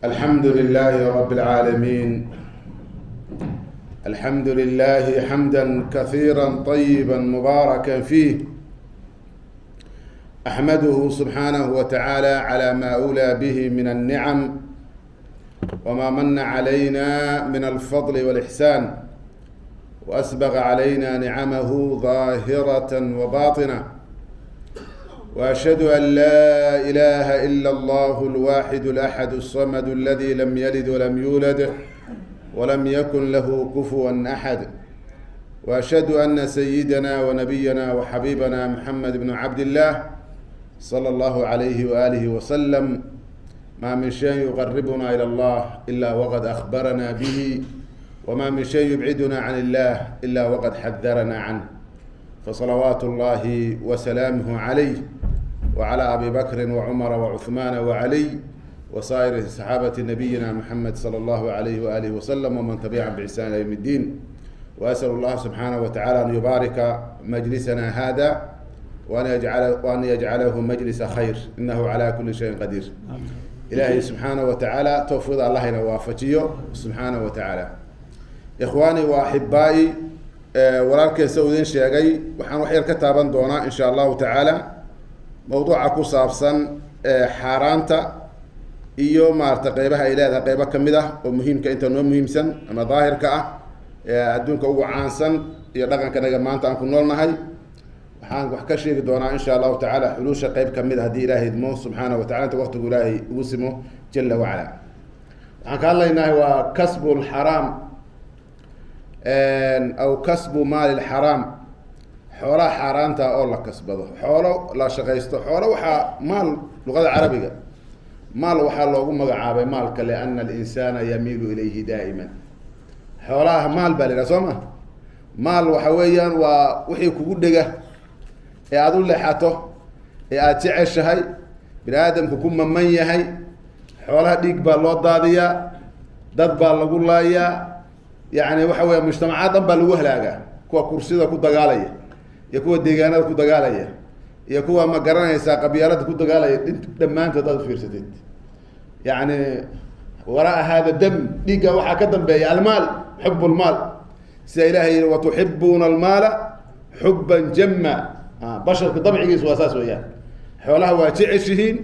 الحمد لله رب العالمين. الحمد لله حمدا كثيرا طيبا مباركا فيه، أحمده سبحانه وتعالى على ما أولى به من النعم وما من علينا من الفضل والإحسان، وأسبغ علينا نعمه ظاهرة وباطنة، وأشهد أن لا إله إلا الله الواحد الأحد الصمد الذي لم يلد ولم يولد ولم يكن له كفوا أحد، وأشهد أن سيدنا ونبينا وحبيبنا محمد بن عبد الله صلى الله عليه وآله وسلم ما من شيء يقربنا إلى الله إلا وقد أخبرنا به، وما من شيء يبعدنا عن الله إلا وقد حذرنا عنه، فصلوات الله وسلامه عليه وعلى أبي بكر وعمر وعثمان وعلي وسائر صحابة نبينا محمد صلى الله عليه وآله وسلم ومن تبعهم بإحسان إلى يوم الدين. وأسأل الله سبحانه وتعالى أن يبارك مجلسنا هذا وأن يجعله مجلس خير، إنه على كل شيء قدير. إلهي سبحانه وتعالى توفيق الله نوافجيه سبحانه وتعالى. إخواني وأحبائي، walaalkeen sa idin sheegay waxaan wax yar ka taaban doonaa insha allahu tacaala mawduuca ku saabsan xaaraanta iyo maarta qeybaha ay leedahay qeybo ka mid ah oo muhiimka inta noo muhiimsan ama daahirka ah adduunka ugu caansan iyo dhaqankanaga maanta aan ku noolnahay. waxaan wax ka sheegi doonaa insha allahu tacaala xulusha qeyb ka mid ah haddii ilaahay idmo subxaanahu wa tacala inta waqtigu ilaahay ugu simo jalla wacala. waxaan ka hadlaynahay waa kasbu lxaraam أو كسب مال الحرام، حولا حارانتا أو لا كسبه، حولا لا شقيسته، حولا وحا مال لغة العربية، مال وحا لوجو مجعابه مالك لأن الإنسان يميل إليه دائما. حولا مال بالي رسمه، مال وحويا وحي كودجة، يعدل لحاته، يعتعش هاي، بني آدم كم من يهاي، حولا ديك بالوضادية، دب بالقلاية. يعني وحوي مجتمعات بل وهلاجا كوا كرسيدا كو دغاليا يا كوا ديغانada ku dagaalaya يا كوا ما garanaysa qabyaalada ku dagaalaya dhamaanta dad fiirsadeed. يعني وراء هذا الدم ديغا waxa ka dambeeya المال، حب المال. سي إلهي وتحبون المال حبا جما. بشر بطبعيس واساس وياه xoolaha waa jeceshiin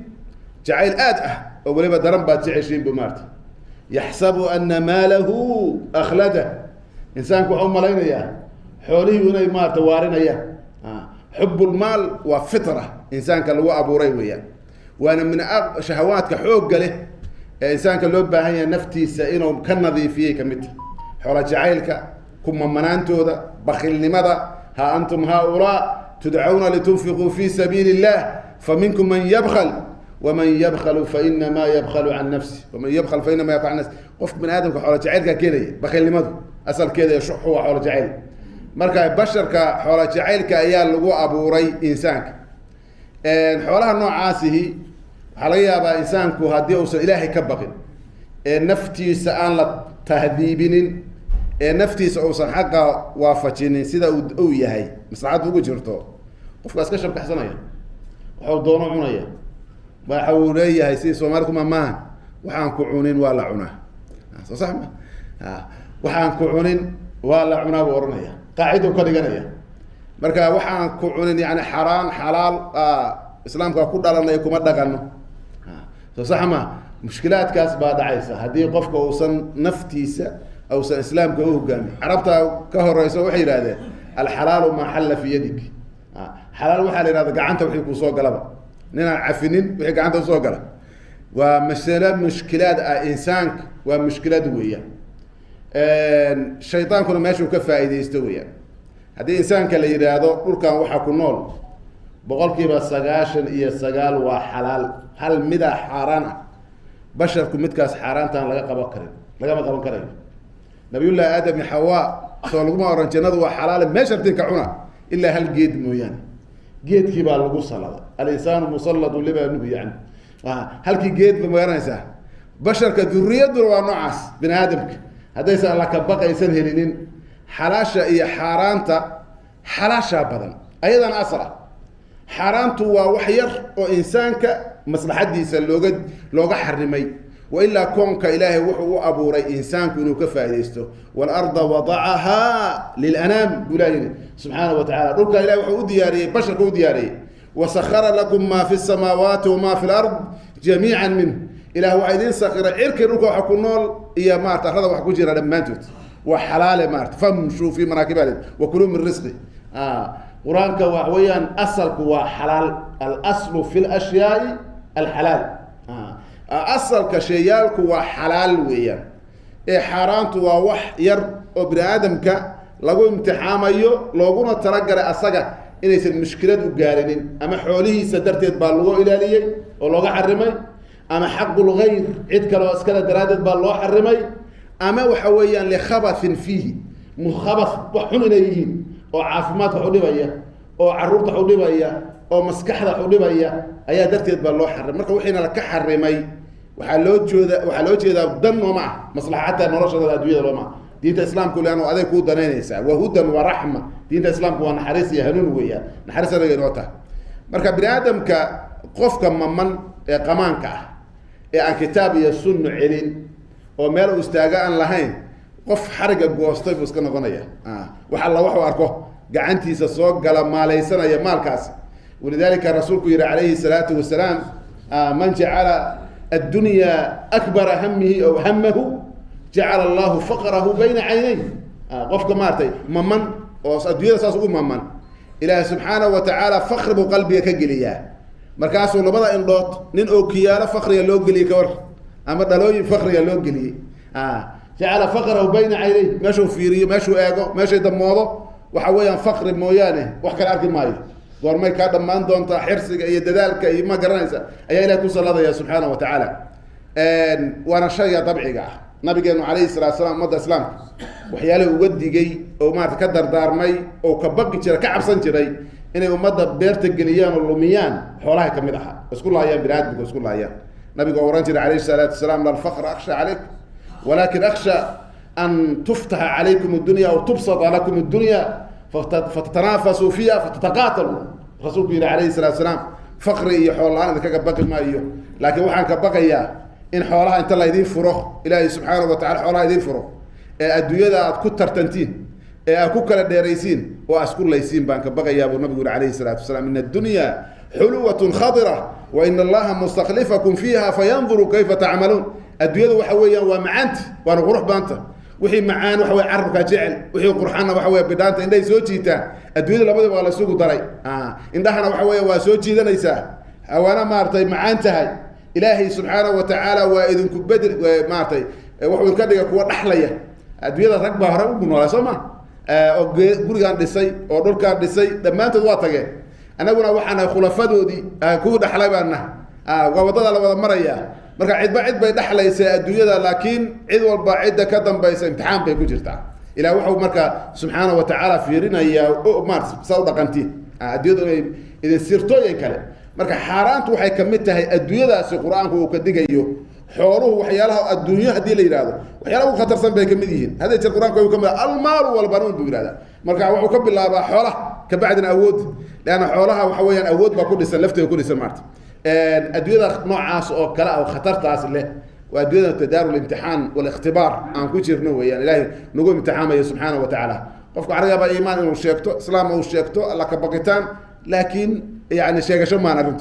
jacayl aad ah oo waliba daran baad jeceshiin bumaarta. يحسب أن ماله أخلده، إنسان كو مالين يا حوله وني ما توارنا يا حب المال وفطرة إنسان كلو أبو ريويا. وأنا من شهوات كحوق له إنسان كلو بهاي نفتي سئينهم كنظي فيه كمت حول جعيلك كم منانتو ذا بخيل لماذا ها أنتم هؤلاء تدعون لتنفقوا في سبيل الله فمنكم من يبخل ومن يبخل فإنما يبخل عن نفسه ومن يبخل فإنما يبخل عن نفسه. قفك من آدم حول جعيلك كده بخيل لماذا أصل كده يشح هو حول جعيل مركا بشرك حول جعيلك أيال لغو أبو ري إنسانك حولها نوع عاسه حاليا با إنسانك هدي أوصل إلهي كبقين نفتي سآن لتهذيبين نفتي سأوصل حقا وافتين سيدا أوية هاي مساعد وقو جرتو قفك أسكشب كحسنية وحول دونو عنية وحوليه هيسي سومالكم أمان وحان كعونين ولا عنا صح ما وحان كعونين ولا عنا ورنيا قاعدة كدجنيا مركا وحان كعونين يعني حرام حلال إسلام كقول لنا يكون مدقنه صح ما مشكلات كاس بعد عيسى هذه قفك وصل نفتيسة أو إسلام كهو جامي عرفتها كهو رئيس وحير هذا الحلال ما حل في يدك حلال وحل هذا قعنت وحيك وصوق قلبه نحن عفنين وحيك عنده صوغلا ومسألة مشكلات إنسانك ومشكلات وياه الشيطان كنا ماشي وكفائدة يستويا هذا إنسانك اللي يرادو كان وحكو نول بقول كيف السجاشن إيه السجال وحلال هل مدى حارانا بشر كمتكاس حاران تان لقى بكر لقى ما بكر نبي الله آدم حواء صلوا ما ورنجناد وحلال ما شرتين كعنا إلا هل جيد مويان جيد كي بالغو صلاة الإنسان مسلط لما نبي يعني هل كي جيد بمغرنسة بشر كذرية دروا نعاس بن آدمك هذا يسأل لك بقى إنسان هلينين حلاشة إيا حارانتا حلاشة بدن أيضا أسرع حارانتو ووحير وإنسانك مصلحة ديسا لوغا حرمي وإلا كونك إلهي وحو أبو ري إنسان كنو كفايديستو والأرض وضعها للأنام قولين سبحانه وتعالى ربك إلهي وحو دياري بشر كو دياري وسخر لكم ما في السماوات وما في الأرض جميعا منه إله وعيدين سخر عرك ربك وحكو نول إيا مارت هذا وحكو جيرا لما انتوت وحلال مارت فامشوا في مناكبها وكلوا من رزقه قرآنك وحويا أصلك وحلال الأصل في الأشياء الحلال أصلك شيالك وحلال ويا إيه حارانت ووح ير ابن آدمك لغو امتحام أيو لغونا ترقر أساقا إنيس المشكلة وقارنين أما حوليه سدرتيت باللغو إلاليي ولغو حرمي أما حق الغير عدك لو أسكالة درادت باللغو حرمي أما وحويا لخبث فيه مخبث وحنينيين وعافمات حوليبايا وعروبت حوليبايا ومسكحة حوليبايا أيا درتيت باللغو حرمي مركا وحينا لك حرمي waxaa loo jeedaa dan oo ma maslaxata noloshada adduunyada loo ma diinta islaamku leano aday ku danaynaysa wa hudan wa rahma diinta islaamku waa naxariis iyo hanuun weeyaan naxariis anaga inoo tahay marka bini aadamka qofka maman ee qamaanka ah ee aan kitaab iyo sunno celin oo meel u istaaga aan lahayn qof xariga goostay buu iska noqonaya waxa la wax arko gacantiisa soo gala maalaysanaya maalkaas ولذلك رسولك عليه الصلاه والسلام من جعل الدنيا أكبر همه أو همه جعل الله فقره بين عينيه قفك مارتي ممن الدنيا ساسو ممن إله سبحانه وتعالى فخر بقلبي كجليا مركاسو لبدا إن دوت نين أوكيالا فخر يلو جلي كور أما دلوي فخر يلو جلي جعل فقره بين عينيه ماشو فيري ماشو إيجو ماشو دموضو وحويا فقر مويانه وحكى الأرض ماي ورمي كذا ما عندهم حرص يدلك ما قرنيسا أي لا توصل هذا يا سبحانه وتعالى وانا شيء طبيعي نبينا عليه الصلاة والسلام مدى إسلام وحياله ودي جي أو ما تقدر دارمي أو كبقي ترى كعب سنتري إنه مدى بيرت الجنيان واللوميان حولها كمدحها بس كل أيام بلاد بس كل أيام نبي قورنجر عليه الصلاة والسلام للفقر أخشى عليك ولكن أخشى أن تفتح عليكم الدنيا أو تبسط لكم الدنيا فتتنافسوا فيها فتتقاتلوا رسولك عليه الصلاة والسلام فقري حول الله إذا كبقي ما إيوه لكن وحن كبقي إن حولها أنت الله يدين فرخ إلهي سبحانه وتعالى حولها يدين فرخ الدنيا ذا كتر تنتين أكوك الديريسين وأسكر ليسين بان كبقي يا أبو النبي عليه الصلاة والسلام إن الدنيا حلوة خضرة وإن الله مستخلفكم فيها فينظر كيف تعملون الدنيا ذا وحويا ومعنت وأنا غروح بانته وحي معان وحوي عربك جعل وحي قرحنا وحوي بدانت إن ده سوتشيتا الدنيا لابد ولا سوق دري إن ده أنا وحوي وسوتشي ذا ليس أنا مارتي معانتها إلهي سبحانه وتعالى وإذن كبدر مارتي وحوي كذا كوا نحلية الدنيا ركبة هرب من ولا سما أو جورجان دسي أو دولكان دسي لما أنت دواتك أنا أقول وحنا خلفاء دي كود حلاي بأنه ووضع على مريا marka cid bay dhaxlaysaa adduunyada laakiin cid walba cid ka dambaysa imtixaan bay ku jirtaa ilaa wuxuu marka subhanahu wa ta'ala fiirinaya oo mars soo dhaqantii adduunyada idin sirtooyin kale marka xaaraantu waxay kamid tahay adduunyadaasi quraanku uu ka digayo xooluhu waxyaalaha adduunyada hadii la yiraahdo waxyaalaha ugu khatarsan bay kamid yihiin hadii jir quraanku uu kamid al-maal wal banuun buu yiraahdaa marka wuxuu ka bilaabaa xoolaha ka bacdina awood laana xoolaha waxa weeyaan awood ba ku dhisan lafteeda ku dhisan maarta أدوية نوعاس أو كلا أو خطر تاس له وأدوية تدار الامتحان والاختبار عن كل نوع يعني لا نقول امتحان سبحانه وتعالى قفك عريا إيمان وشيكتو إسلام وشيكتو الله كبقتان لكن يعني شيء شو ما نرنت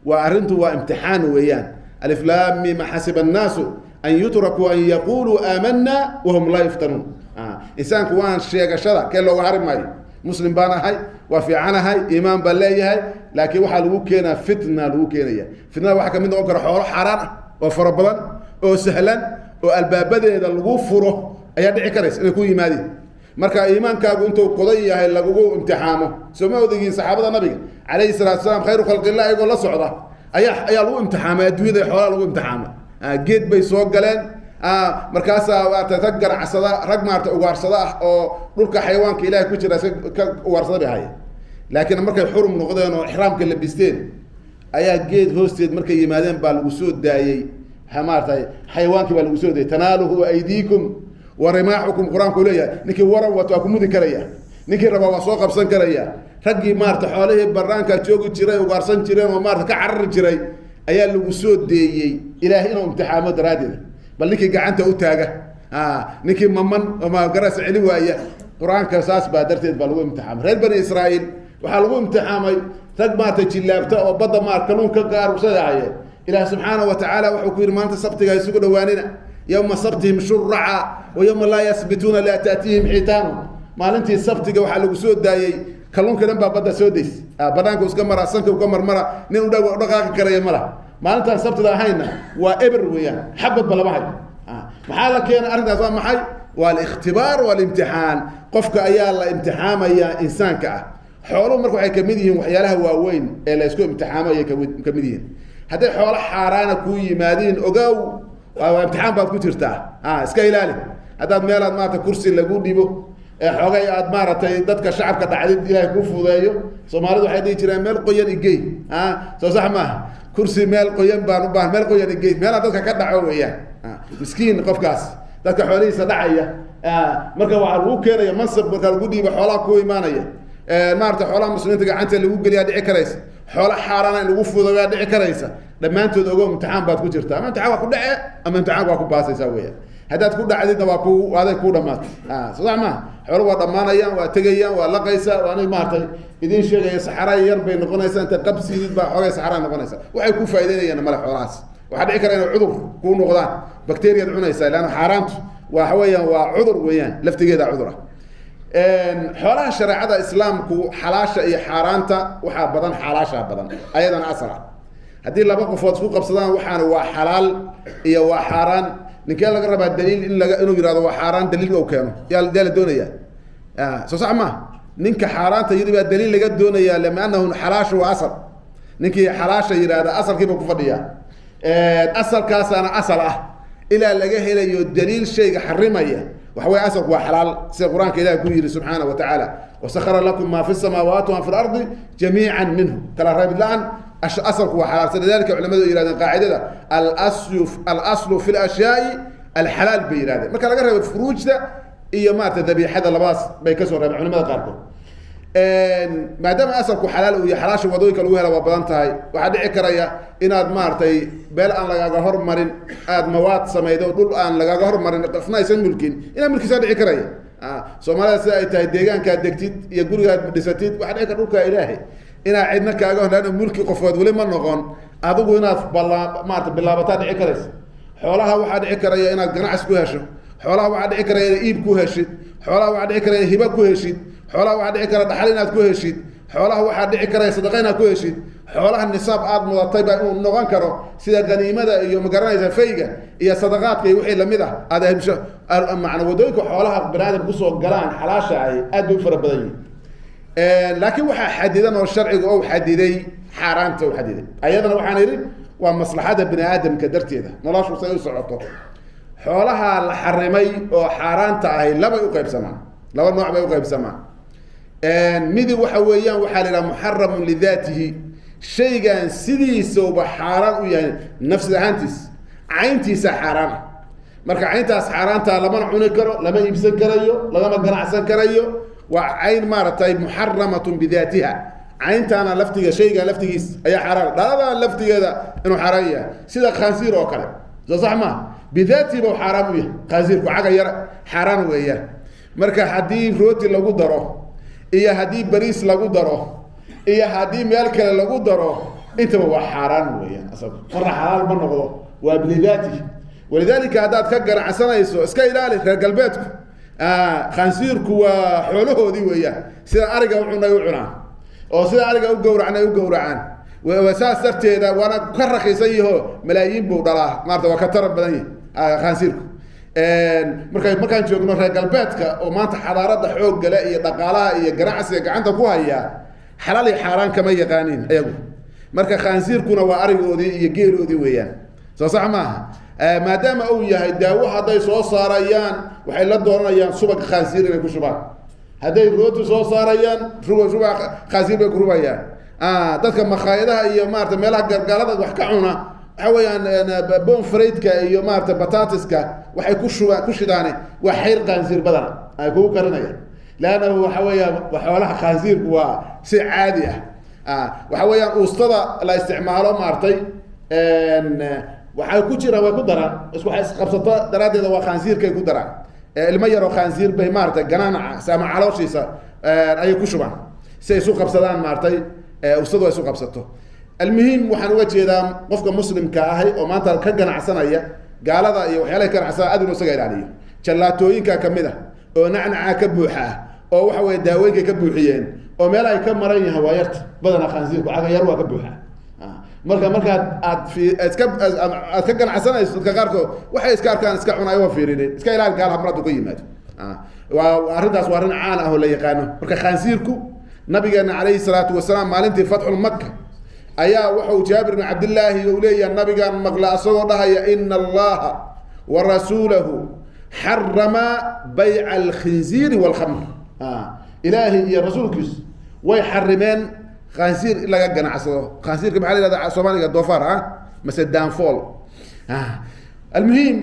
وأرنت وامتحان ويان ألف لام ما حسب الناس أن يتركوا أن يقولوا آمنا وهم لا يفتنون إنسان كوان شيء شرع كله وعرب ماي مسلم بانا هاي وفي عنا هاي إيمان بالله هاي لكن واحد لو كان فتنة لو كان فتنة واحد كمان أنكر حوار حرام وفربلا وسهلا والباب بدأ الغفرة أيادي عكرس يكون إيماني مركا إيمان كابو أنتو قضية هاي لقوه امتحامه سمعوا ذي صحابة النبي عليه الصلاة والسلام خير خلق الله يقول الله صعدة أي لو امتحامه يدوي ذي حوار لو امتحامه جيت بيسوق قلن مركاسا تذكر عصدا رقم وارصدا أو دولك حيوان كإله كوتشر وارصدا بهاي لكن مركا حرم نقدان وإحرام كل بيستين أيا جيت هوستيد مركا يمادين بالوسود دايي حمارتاي حيوان كبالوسود تناله أيديكم ورماحكم قرآن كلية نكي ورا وتأكم ذكريا نكي ربا وسوق بسن كريا رجي مارت حواليه برانكا تشوق تشري وقارسن تشري ومارت كعر تشري أيا الوسود دايي إلهي إنه امتحان درادي بل نكي قعنته أتاجه نكي ممن وما قرأ سعلي وياه قرآن كساس بادرتي بلو امتحان ريد بني إسرائيل وحلو امتحامي تجمع تجلابته وبدا ما كلون كقار وسداعي إله سبحانه وتعالى وحكير ما أنت سبت جاي سوق دواننا يوم سبتهم شرعا ويوم لا يثبتون لا تأتيهم حيتانهم ما أنت سبت جو حلو سود داي كلون كلام ببدا سوديس بدانك وسكمر أصنك وكمر مرة نيودا ودقاق كريه مرة ما أنت سبت ده هينا وإبر وياه حبت بلا محي محلك أنا أرد أزام محي والاختبار والامتحان قفك أيال امتحان يا إنسان كأ حوله مركو حي كمديهم وحيالها واوين إلا يسكو امتحان يا كمديهم هذا حوله حارانة كوي مادين أجاو وامتحان بعد كتيرته اسكا إلالي هذا ميلاد ما تكرسي اللي جود ديبو حوجي أدمارة تدك الشعب كتعدد إلى كوفو ذايو سومالد واحد يجري ميل قيان يجي صح ما كرسي ميل قيان بان ميل قيان يجي ميل هذا كذا عوية مسكين قفكاس ذاك حوالي صدعية مركو وعروك يا منصب مركو جود ديبو حوله كوي مانية maarta xoolaha muslimiinta gacanta lagu galiyaa dhici karaysa xoolo xaaraan in lagu fududeeyaa dhici karaysa dhamaantood ogow imtixaan baad ku jirtaa ama imtixaan waa ku dhace ama imtixaan waa ku baasaysaa weeyaan haddaad ku dhacdidna waa ku aday ku dhamaatay sax ma xoolo waa dhamaanayaan waa tegayaan waa laqaysaa waa inay maartay idin sheegaya saxara yar bay noqonaysaa inta qabsiid baa xoogay saxara noqonaysaa waxay ku faa'iideynayaan mala xoolahaas waxa dhici kara inay cudur ku noqdaan bakteeriyad cunaysa ilaana xaaraantu waa weeyaan waa cudur weeyaan laftigeeda cudura حوالها شريعة الإسلام كو حلاشة إيه حارانتا وحا بدن حلاشة بدن أيضا أسرع هذه اللي بقى فوتسكو قبصدان وحان هو حلال إيه هو حاران نكال لك ربع الدليل إنه يراد هو حاران دليل أو كانوا يا ديال الدنيا صح ما نك حاران تجري الدليل لقد دنيا لما أنه حلاش وأصل نك حلاشة يراد أصل كيف كفديا أصل كاس أنا أصله إلى لقاه إلى الدليل شيء حرميه وحوي أسق وحلال سي القرآن كذا يقول سبحانه وتعالى وسخر لكم ما في السماوات وما في الأرض جميعا منه كلا رأي الآن أسق وحلال لذلك علماء إرادة قاعدة الأصل في الأشياء الحلال بإرادة ما كان قرر الفروج ده إيه ما تذبي حدا لباس بيكسر ربع علماء قاركم ما دام أسق وحلال ويا حلاش وضويك الوهلة وبلانتهاي وحد عكريا إن أد مارتي بل أن لقى هر مرن أد مواد سميدة وطول أن لقى هر مرن قفنا يسن ملكين إن ملك ساد عكريا سومالا سايتها ديجان كدكتيد يقول هاد دستيد وحد عكر ركا إلهي إن عندنا كأجه لأن ملك قفوات ولما نغون أدوه هنا بالله مارت بالله بتاد عكريس حولها واحد عكريا إن الجناعس كوهشم حولها واحد عكريا إيب كوهشيد حولها واحد عكريا هبة كوهشيد حولها واحد عكريا دحلنا كوهشيد حولها واحد عكريا صدقنا كوهشيد حولها النصاب عاد مضطيبة نغان كرو سيدا غنيمة يوم قرنايزا فيقة هي صدقات كي وحي لمدة هذا يمشي معنى ودويك حولها بنادم قصوا قران حلاشة أدو فربضي لكن وحا حديدا والشرع أو حديدي حارانته وحديدي أيضا وحا نيري ومصلحة بني آدم كدرتي ذا نلاش وسيو سعطه حولها الحرمي وحارانته لما يقيب سمان لو النوع بيقيب سمان ميدي وحويان وحالنا محرم لذاته شيء سيدي سوب حاران ويعني نفس عينتيس عينتيس حاران مركا عينتاس حارانتا لما نعوني كرو لما يبسن كريو لما قنعسن كريو وعين مارتاي محرمة بذاتها عينتا أنا لفتي شيء لفتيس أي حرام لا لفتي هذا إنه حرامية سيدا خنزير وكله صح ما بذاتي بو حرامية خنزير كعجة يرى حرام وياه مركا حديث روتي لو قدره إيه حديث بريس لو قدره إيه هذه مالك اللي قدره أنت هو حرام وياه أصلا مرة حلال مرة غلط وبذاته ولذلك هذا تكجر عسنا يسوع اسكيلالي قلبتك خنزيرك وحوله دي وياه سيدا أرجع وعنا يوعنا أو سيدا أرجع وجورعان وساس درت هذا وأنا كرخ يسيه ملايين بودرة مرة وكتر بدني خنزيرك مركان جوجنا قلبتك وما أنت حضارات حوق جلاء دقالة يجرعس يجعندك وهاي حلال حرام كما يقانين أيوه مركا خنزير كنا وأرجو دي يجيرو دي ويان صح معها ما دام أو يهداوه هذا يسوع صاريان وحيل الدورنا يان سبق خنزير اللي كشبان هذا يروت يسوع صاريان شو خنزير بكروبيان تذكر مخايدها هي مارت ملها قرقالة وحكعونا حويان بون فريدك هي مارت بطاطسك وحيكوش داني وحير خنزير بدنا هيكو كرنايا لأنه حويا وحولها خنزير هو شيء عادي وحويا أسطى لا استعماله مارتي waxay ku jiraan way ku daraan isku qabsato daraadeeda waa khansiirkay ku daraan ilmo yar oo khansiir bay maartay ganaanaca sama calooshiisa ay ku shubaan si ay isu qabsadaan maartay usadu ay isu qabsato almuhim waxaan uga jeedaa qofka muslimka ahay oo maanta ka ganacsanaya gaalada iyo waxyaalaha ka ganacsanaya aad inuu isaga ilaaliyo jalaatooyinka kamid ah oo nacnaca ka buuxa oo waxa weeye daawooyinka ka buuxiyeen oo meel ay ka maran yahay waa yarta badana khansiirku caga yar waa ka buuxa markaad aad ka ganacsanayso dadka qaarkood waxay iska arkaan iska cunaayo waa fiirineen iska ilaali gaal hamradu ka yimaado waa arrintaas waa arrin caan ah oo la yaqaano marka khansiirku nabigeena calayhi salaatu wasalaam maalintii fatxul makka ayaa wuxuu jaabir bin cabdillaahi uu leeyahay nabigaan maqla asagoo dhahaya ina allaha wa rasuulahu xarama bayca alkhinziiri walkhamr ilaahay iyo rasuulkiisu way xarimeen khansiir in laga ganacsado khansiirka maxaa la yihahdaa soomaaliga doofaar mase daanfool almuhim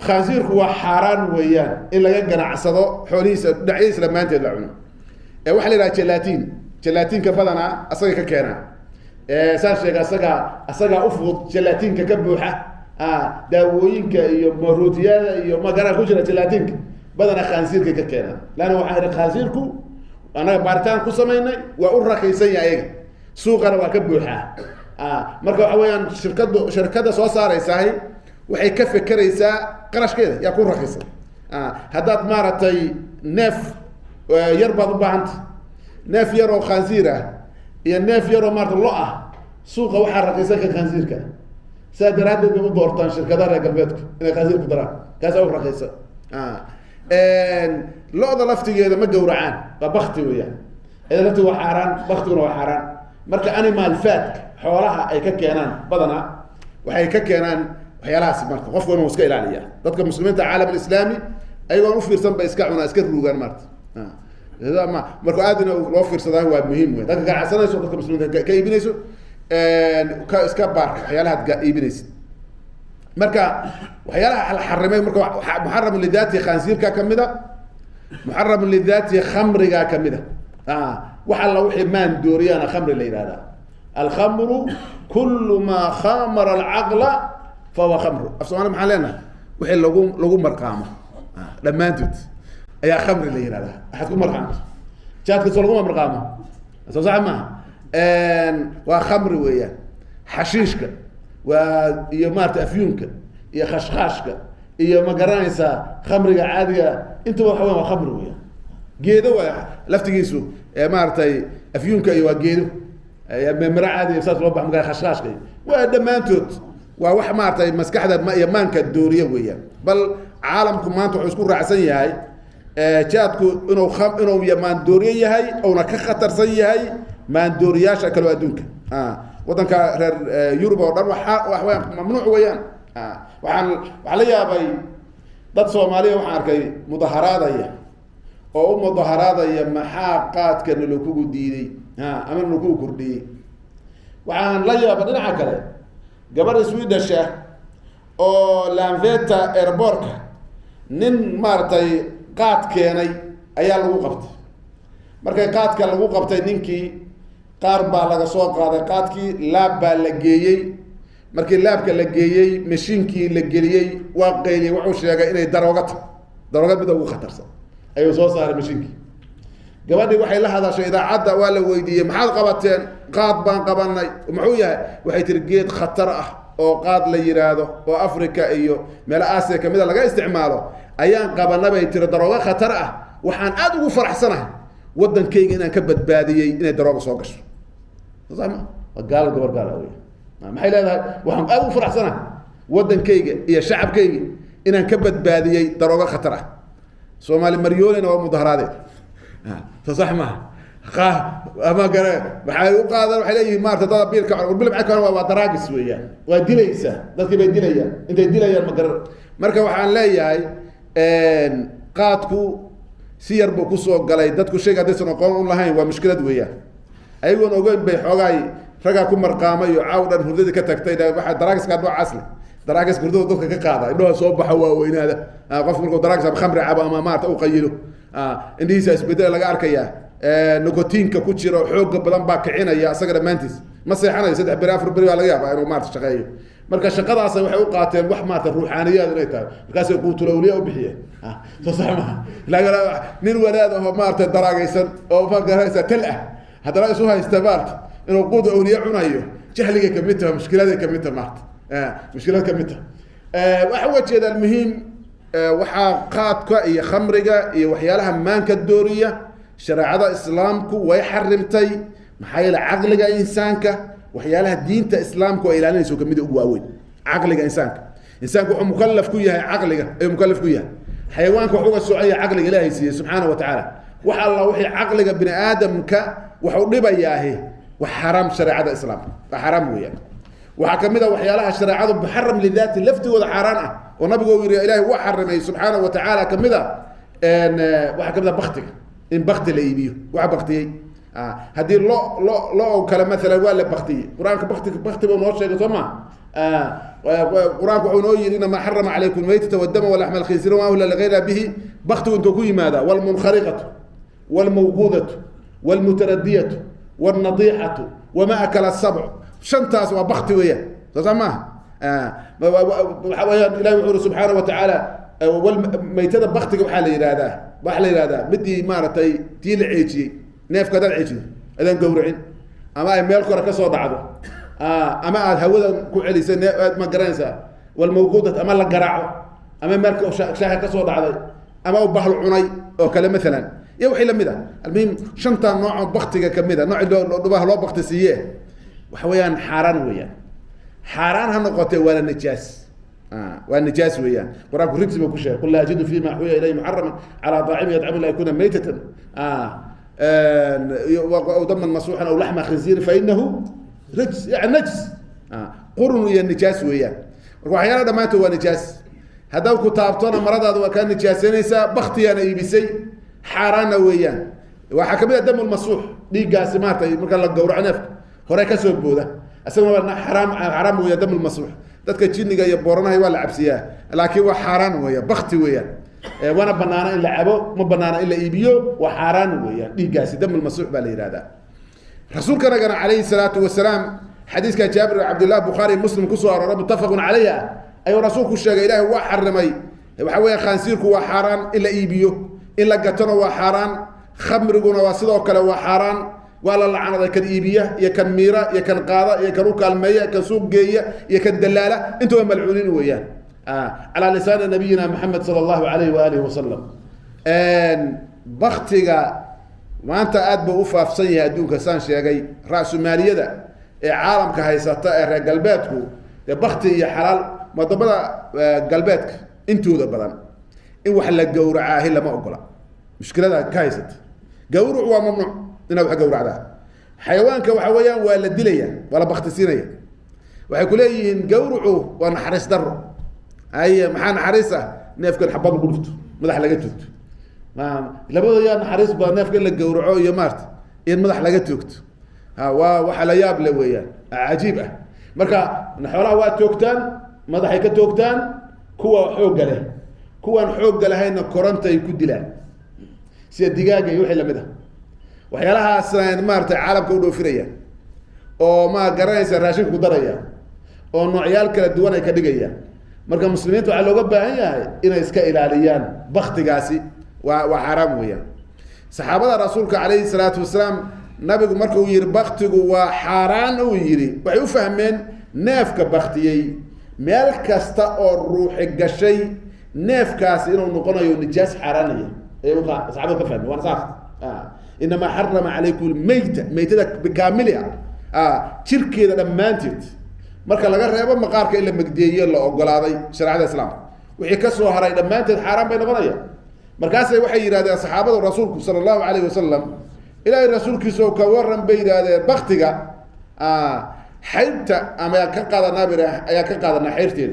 khansiirku waa xaaraan weeyaan in laga ganacsado xoolihiisa dhinacyadiisa dhammaanteed la cuno waxaa la yidhaha jelatiinka badanaa asaga ka keenaa saan sheega asagaa ufudud jelatiinka ka buuxa daawooyinka iyo marootiyada iyo magaraa ku jira jelatiinka badanaa khansiirka ka keenaa laanna waxaa idhi khansiirku annaga baaritaan ku samaynay waa u rakaysan yahay ayaga suuqana waa ka buuxaa marka waxa weeyaan shirkadda soo saaraysahay waxay ka fekeraysaa qarashkeeda yaa ku rakaysan haddaad maaragtay neef yar baad u baahanta neef yar oo khansiir ah iyo neef yar oo maarata lo ah suuqa waxaa rakaysan ka khansiirka sidaa daraaddeed bay u doortaan shirkadaha reer galbeedku inay khansiir ku daraan kaasaa u rakaysan lo-da laftigeeda ma gawracaan waa bakti weeyaan iyada laftiga waa xaaraan baktiguna waa xaaraan marka animal fatka xoolaha ay ka keenaan badanaa waxay ka keenaan waxyaalahaas marka qofku inuu iska ilaaliya dadka muslimiinta caalam alislaami ayagoon u fiirsan bay iska cunaa iska ruugaan maarta marka aad in loo fiirsadaa waa muhiim wey dadka ganacsanayso dadka muslimiinta ka iibinayso ka iska baar waxyaalahaad iibinaysid marka waxyaalaha la xarimay marka muxaram lidaati khansiirka kamida muxaram lidaati khamriga kamida waxa la wixii maan dooriyana khamri la yiraahdaa alkhamru kullu ma khamara alaqla fahuwa khamru afsoomaali maxaa leenahay wixii lagu marqaamo dhammaantood ayaa khamri la yiraahdaa waxaad ku marqaamto jaadka soo laguma marqaamo soo sax maaha waa khamri weeyaan xashiishka waa iyo maarata afyuunka iyo khashkhashka iyo ma garanaysaa khamriga caadiga intuba waxa weyan waa khamri weeyaan geedo waa laftigiisu maaratay afyuunka iyo waa geedo mira caadiga saas loo bax magaa khashkhashka waa dhammaantood waa wax maaratay maskaxda iyo maanka dooriya weeyaan bal caalamku maanta wuxuu isku raacsan yahay jaadku inuu maandooriye yahay ouna ka khatarsan yahay maandooriyaasha kaloo adduunka waddanka reer yurub oo dhan waxaweyaan mamnuuc weeyaan waxaan la yaabay dad soomaaliya waxaan arkay mudaharaadaya oo u mudaharaadaya maxaa qaadka nalakugu diiday ama nalakugu kordhiyey waxaan la yaabay dhinaca kale gabadha swedish oo lanveta airbortka nin maaragtay qaad keenay ayaa lagu qabtay markay qaadka lagu qabtay ninkii qaar baa laga soo qaaday qaadkii laab baa la geeyey markii laabka la geeyey mashiinkii la geliyey waa qeyliyey wuxuu sheegay inay darooga tahay darooga mida ugu khatarsan ayuu soo saaray mashiinkii gabadhii waxay la hadashay idaacadda waa la weydiiyey maxaad qabateen qaad baan qabanay muxuu yahay waxay tiri geed khatar ah oo qaad la yiraahdo oo africa iyo meelo aasiya kamida laga isticmaalo ayaan qabana bay tiri darooga khatar ah waxaan aada ugu faraxsanahay waddankayga inaan ka badbaadiyey inay darooga soo gasho waa gaal gabar gaal wey maxay leedahay waxaan aada ugu faraxsanahay waddankayga iyo shacabkayga inaan ka badbaadiyey darooga khatar ah soomaali maryoolena waa mudaharaadeen so sax maaha ama gare waxay u qaadaan waxay leeyihiin maarata dada biilka bil maxay ka waa daraagis weeyaan waa dilaysaa dadkii bay dilayaan intay dilayaan ma garan marka waxaan leeyahay qaadku si yar buu kusoo galay dadku shayga haddaysan aqoon u lahayn waa mushkilad weeyaan ayagoon ogeyn bay xoogaay ragaa ku marqaamay iyo caaw dhan hurdadii ka tagtay waxaa daraagiska noocaas leh daraagiska hurdada dadka ka qaada indhaha soo baxa waa weynaada qofku markuu daraagis ama khamri cabo ama maarata u qayilo indhihiisa isbedela laga arkayaa nicotiinka ku jiro xooga badan baa kicinaya asaga dhammaantiis ma seexanayo 3 beri 4 beri baa laga yaabaa inuu maarata shaqeeyo marka shaqadaas waxay u qaateen wax maarta ruuxaaniyaad inay tahay markaas ay quutul awliya u bixiyeen saxma laga nin walaad oo maarta daraagaysan oo faankaraysa tal ah hadana isu haysta maarta inuu quutul awliya cunayo jahliga kamita mushkilada kamita maarta mushkilada kamita waxa wajeeda muhiim waxa qaadka iyo khamriga iyo waxyaalaha maanka dooriya shariicada islaamku way xarimtay maxay la aqliga insaanka waxyaalaha diinta islaamku ay ilaalinayso kamid ugu waaweyn aqliga insaanku wuxuu mukallaf ku yahay aqliga ay mukallaf ku yahay xayawaanka wuxuu socaya aqliga ilaahay siiyay subhanahu wa ta'ala waxa allah wixii aqliga bini aadamka wuxuu dhibayaahay wax xaraam shariicada islaamka xaraam weeyaan waxa kamid ah waxyaalaha shariicadu muharram lidaati laftigooda xaraan ah oo nabigu uu yiri ilaahay waa xarimay subhanahu wa ta'ala kamid ah waxa kamid ah baqtiga in baqti la iibiyo waxa baqtiyay هذه لو كلام مثلا ولا بختي قرآن بختي بنوش شيء ثم قرآن كحنوي إنما حرم عليكم الميتة والدم ولحم الخنزير وما أهل لغير به بخت وانتكوي ماذا والمنخرقة والموقوذة والمتردية والنضيحة وما أكل السبع شنتاس وبختي وياه تسمع وحويان إلهي سبحانه وتعالى والميتة بختي بحال هذا بدي مارتي تيل عيشي neef ka dalciisi adan gowracin ama ay meel kore ka soo dhacdo ama aad hawada ku celisay aad ma garanaysa wal mawquudat ama la garaaco ama meel shaaha ka soo dhacday ama uu bahal cunay oo kale midalan iyo wixii la mid ah almuhim shanta nooc baqtiga kamida nooc dhubaha loo baqti siiyay waxa weeyaan xaraan ha noqotay wala nijaas والنجاس وياه وراك ركز بكشة قل لا أجد فيما حوي إليه محرما على طاعم يطعم لا يكون ميتة أو دما مسروحا أو لحم خنزير فإنه رجس يعني نجس قرن ويا النجاس وياه وأحيانا ده ماتوا نجاس هذا كتابتنا مرض هذا وكان نجاسين يسا بختي أنا يبسي حارانا وياه وحكمنا دم المسروح دي قاسمات ممكن لك جورع نفك هراك سببه ده أسمى حرام ويا دم المسروح dadka jinniga iyo booranahay waa la cabsiyaa laakiin waa xaraan weeyaa baqti weeyaa wana banaana in la cabo ma banaana in la iibiyo waa xaraan weeyaa dhiigaasi dam al-masruux baa la yiraahdaa rasuulkana gana calayhi salaatu wasalaam xadiiska jaabir ibn abdullah bukhari muslim ku soo aroray muttafaqun calayha ayuu rasuulku sheegay ilaahay waa xarimay waxa weeye khansiirku waa xaraan in la iibiyo in la gatano waa xaraan khamriguna waa sidoo kale waa xaraan ولا لعنة كان إيبية يا كان ميرا يا كان قاضي يا كان وكال مية يا كان سوق جية يا كان دلالة أنتم ملعونين وياه على لسان نبينا محمد صلى الله عليه وآله وسلم بختك ما أنت أدب وفا في سنة أدوك سانش يا جاي رأس مالية ده عالم كهيساتا قلباتكو بختي يا حلال ما ضبلا قلباتك أنتوا ضبلا إن وحلا جورعاه إلا ما أقوله مشكلة كايست جورع وممنوع إنه حق ورعده حيوانك وحويان ولا دليا ولا بختسينيا وحيقول لي نجورعه وانا حرس دره أي محان حرسه نافك الحباب قلفته مدح لقيته ما لابد يا حرس بنافك اللي جورعه يا مارت إن مدح لقيته وحلا ياب لويان عجيبة مركا نحولها وقت توكتان مدح يكتوكتان كوا حوق له كوا حوق له هنا كورنتا يكون دلان سيد دقيقة يوحي لمده waxyaalaha saan maartay caalamka u dhoofiraya oo ma garanaysa raashinku daraya oo noocyaal kala duwan ay ka dhigayaan marka muslimiintu waxa looga baahan yahay inay iska ilaaliyaan baqtigaasi waa xaraam weeyaan saxaabada rasuulka calayhi salaatu wasalaam nabigu markuu yiri baqtigu waa xaraan uu yiri waxay u fahmeen neefka baqtiyay meel kasta oo ruuxi gashay neefkaasi inuu noqonayo nijaas xaraanaya ay u saxaabada ka fahmeen waa sax إنما حرم عليكم الميتة ميتة بكاملها شركة لما أنتت مركا لغا ريبا مقارك إلا مقدية الله أقول هذا شرع الإسلام وحي كسوها هراي لما أنتت حرام بين غنية مركاسي وحي هذا صحابة الرسول صلى الله عليه وسلم إلى الرسول كسو كورن بين هذا بختك حيبت أما يكقاد نابرة يكقاد نحيرتين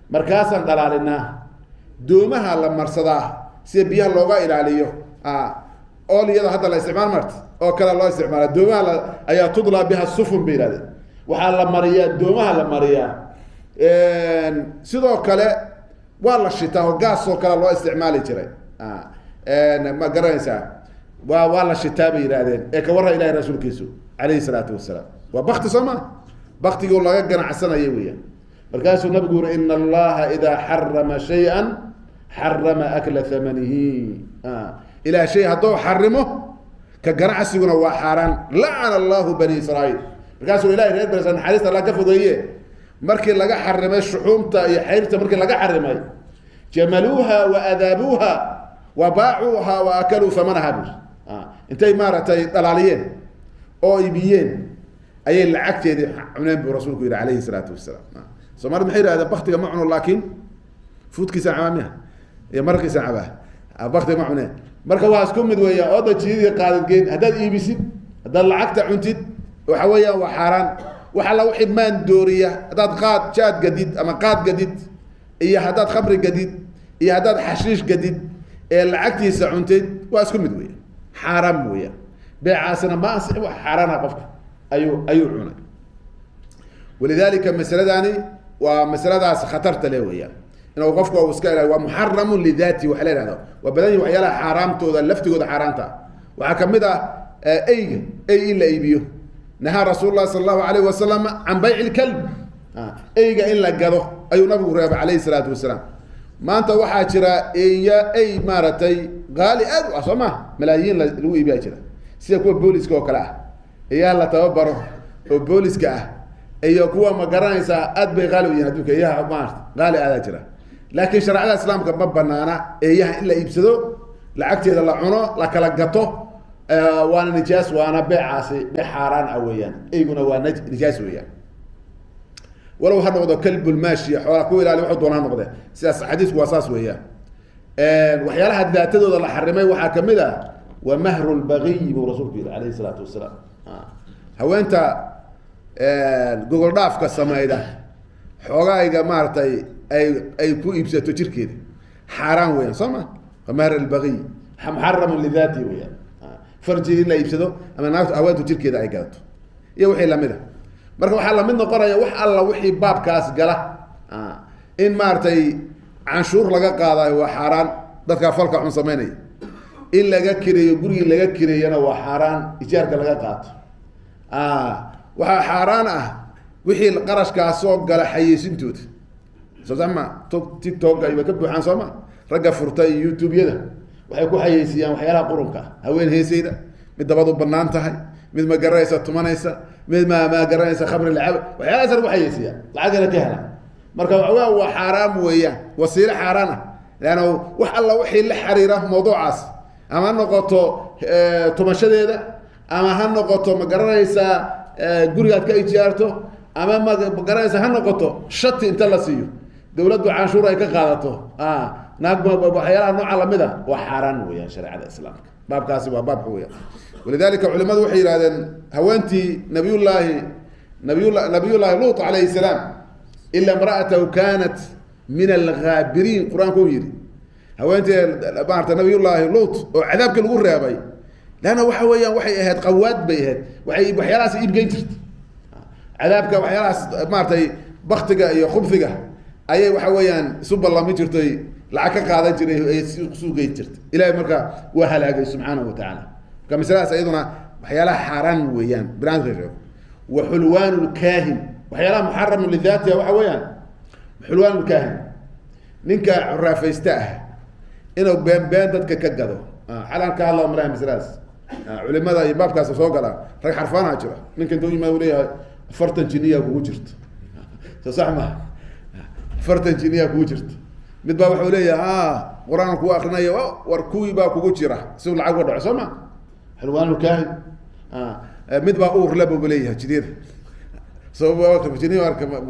مركاسا دلالنا دومها لما رصداه سيبيها اللغة إلى عليه أول يدا هذا الاستعمال مرت أو كلا الله استعمال الدومة أي تضلع بها السفن بيلاده وحال مريا الدومة لمريا سيدو كلا والله الشتاء وقاس أو كلا الله استعمال يجري ما قرأنسا والله الشتاء بيلاده كورا إلى رسول كيسو عليه الصلاة والسلام وبخت سما بخت يقول الله جنا عسنا يويا مركز النبي يقول إن الله إذا حرم شيئا حرم أكل ثمنه إلى شيء هدو حرمه كجرع سجون وحرام لعن الله بني إسرائيل مركز الإله رد بس أن حديث الله كفوا جيه مركز لقى حرم الشحوم تا حيرته مركز لقى حرمه جملوها وأذابوها وباعوها وأكلوا ثمنها بس انتي مارتي دلاليين أو يبيين أي العكت يدي عنان برسولك عليه الصلاة والسلام سمر محير هذا بختك معنا لكن فوت كيس عامها يا مرة كيس عامها بختك معنا مرة واس كم مدوية أوضة جديدة قاعد جين هذا إيبسي هذا العكت عنتد وحويا وحاران وحلا وحد مان دورية هذا قاد شاد جديد أما قاد جديد إيه هذا خمر جديد إيه هذا حشيش جديد العكت يسعنتد واس كم مدوية حرام ويا بيعاسنا ما أصيب حرام قفك أيو عنا ولذلك مسألة داني ومسألة داس خطرت له ويا إنه قفك وسكاله ومحرم لذاته وحلال هذا وبدأني وحيلا حرام تودا لفت جود حرام تا وحكم ده أي إلا يبيه نهى رسول الله صلى الله عليه وسلم عن بيع الكلب أي إلا جره أيو نبي رب عليه الصلاة والسلام ما أنت واحد شراء أي مارتي غالي أدو أصلا ملايين لو يبيع شراء سيكون بوليس كوا كلا إياه لا توبره وبوليس كأه إياه ما قرانيسا أدبي غالي يهدوك إياه مارت غالي هذا شراء لكن شرع الإسلام كبابنا أنا إياه إلا يبسدو لعكتي هذا العنو لكلقته وانا نجاس وانا بيعاسي بحاران أويا إيقنا وانا نجاس ويا ولو هنقضى كلب الماشي حوالي كوي لالي وحد وانا نقضى سياس حديث واساس وياه وحيالها ذاتدو ذا حرمي وحاكمي ذا ومهر البغي برسولك عليه الصلاة والسلام هو انت جوجل داف كالسماء ده حوغايقا مارتي اي كو إبساتو تركي حرام ويا صمع ومهر البغي محرم لذاته ويا فرجي إلا إبساتو أما ناكتو أوانتو تركي ده اي قادتو يوحي لمده marka waxa la mid noqonaya wax alla wixii baabkaas gala in maartay canshuur laga qaadayo waa xaraan dadka falka xun sameynay in laga kireeyo guriga laga kireeyana waa xaraan ijaarka laga qaato waxa xaraan wixii qarashkaas soo gala xayeysiintooda soo sama TikTok ay ka buuxaan Soomaa raga furtay YouTube-yada waxay ku xayeysiyaan waxyaalaha qurunka haween heesayda mid dabadu banaan tahay mid ma garaysa tumanaysa mid ma garanaysa khamr lacab waxyaalaha sar waxay yeesiya lacagana ka hela marka waa xaraam weeyaan wasiila xaraana laana wax alla wixii la xariira mawduucaas ama noqoto tumashadeeda ama ha noqoto ma garanaysa gurigaad ka ijaarto ama ma garanaysa ha noqoto shati inta la siiyo dawladdu canshuur ay ka qaadato naag waxyaalaha nooca lamida waa xaraan weeyaan shariicada islaamka baabkaasi waa baab weeyaan ولذلك علماء وحي هذا هوانتي نبي الله لوط عليه السلام إلا امرأته كانت من الغابرين قرآن كويري هوانتي بارت نبي الله لوط وعذابك الغر يا بي لأنه وحي إهد قواد بيهد وحي راس إيب جينترت عذابك وحي راس مارتي بختك يا خبثك أي وحويان سب الله ميترتي لعكك هذا جري سوق جينترت إلى مركا وهلاك سبحانه وتعالى كمثال أيضا وحيالها حرام ويان بران غيره وحلوان الكاهن وحيالها محرم لذاته وحويان حلوان الكاهن نينك عرافة يستاه إنه بين دتك كجدو حالا كالله مراه مسلاس علماء يباب كاس سوق لا رح حرفانها جرا نينك دوي ما وليها فرتن جنيه وجرت صح ما فرتن جنيه وجرت مدبا وحوليه قرآن كوا أخنيه وركوي باكو جرا سو العقد عصمة حلوان الكاهن مدبا أور لبو بليها جديد سو وقت جنيه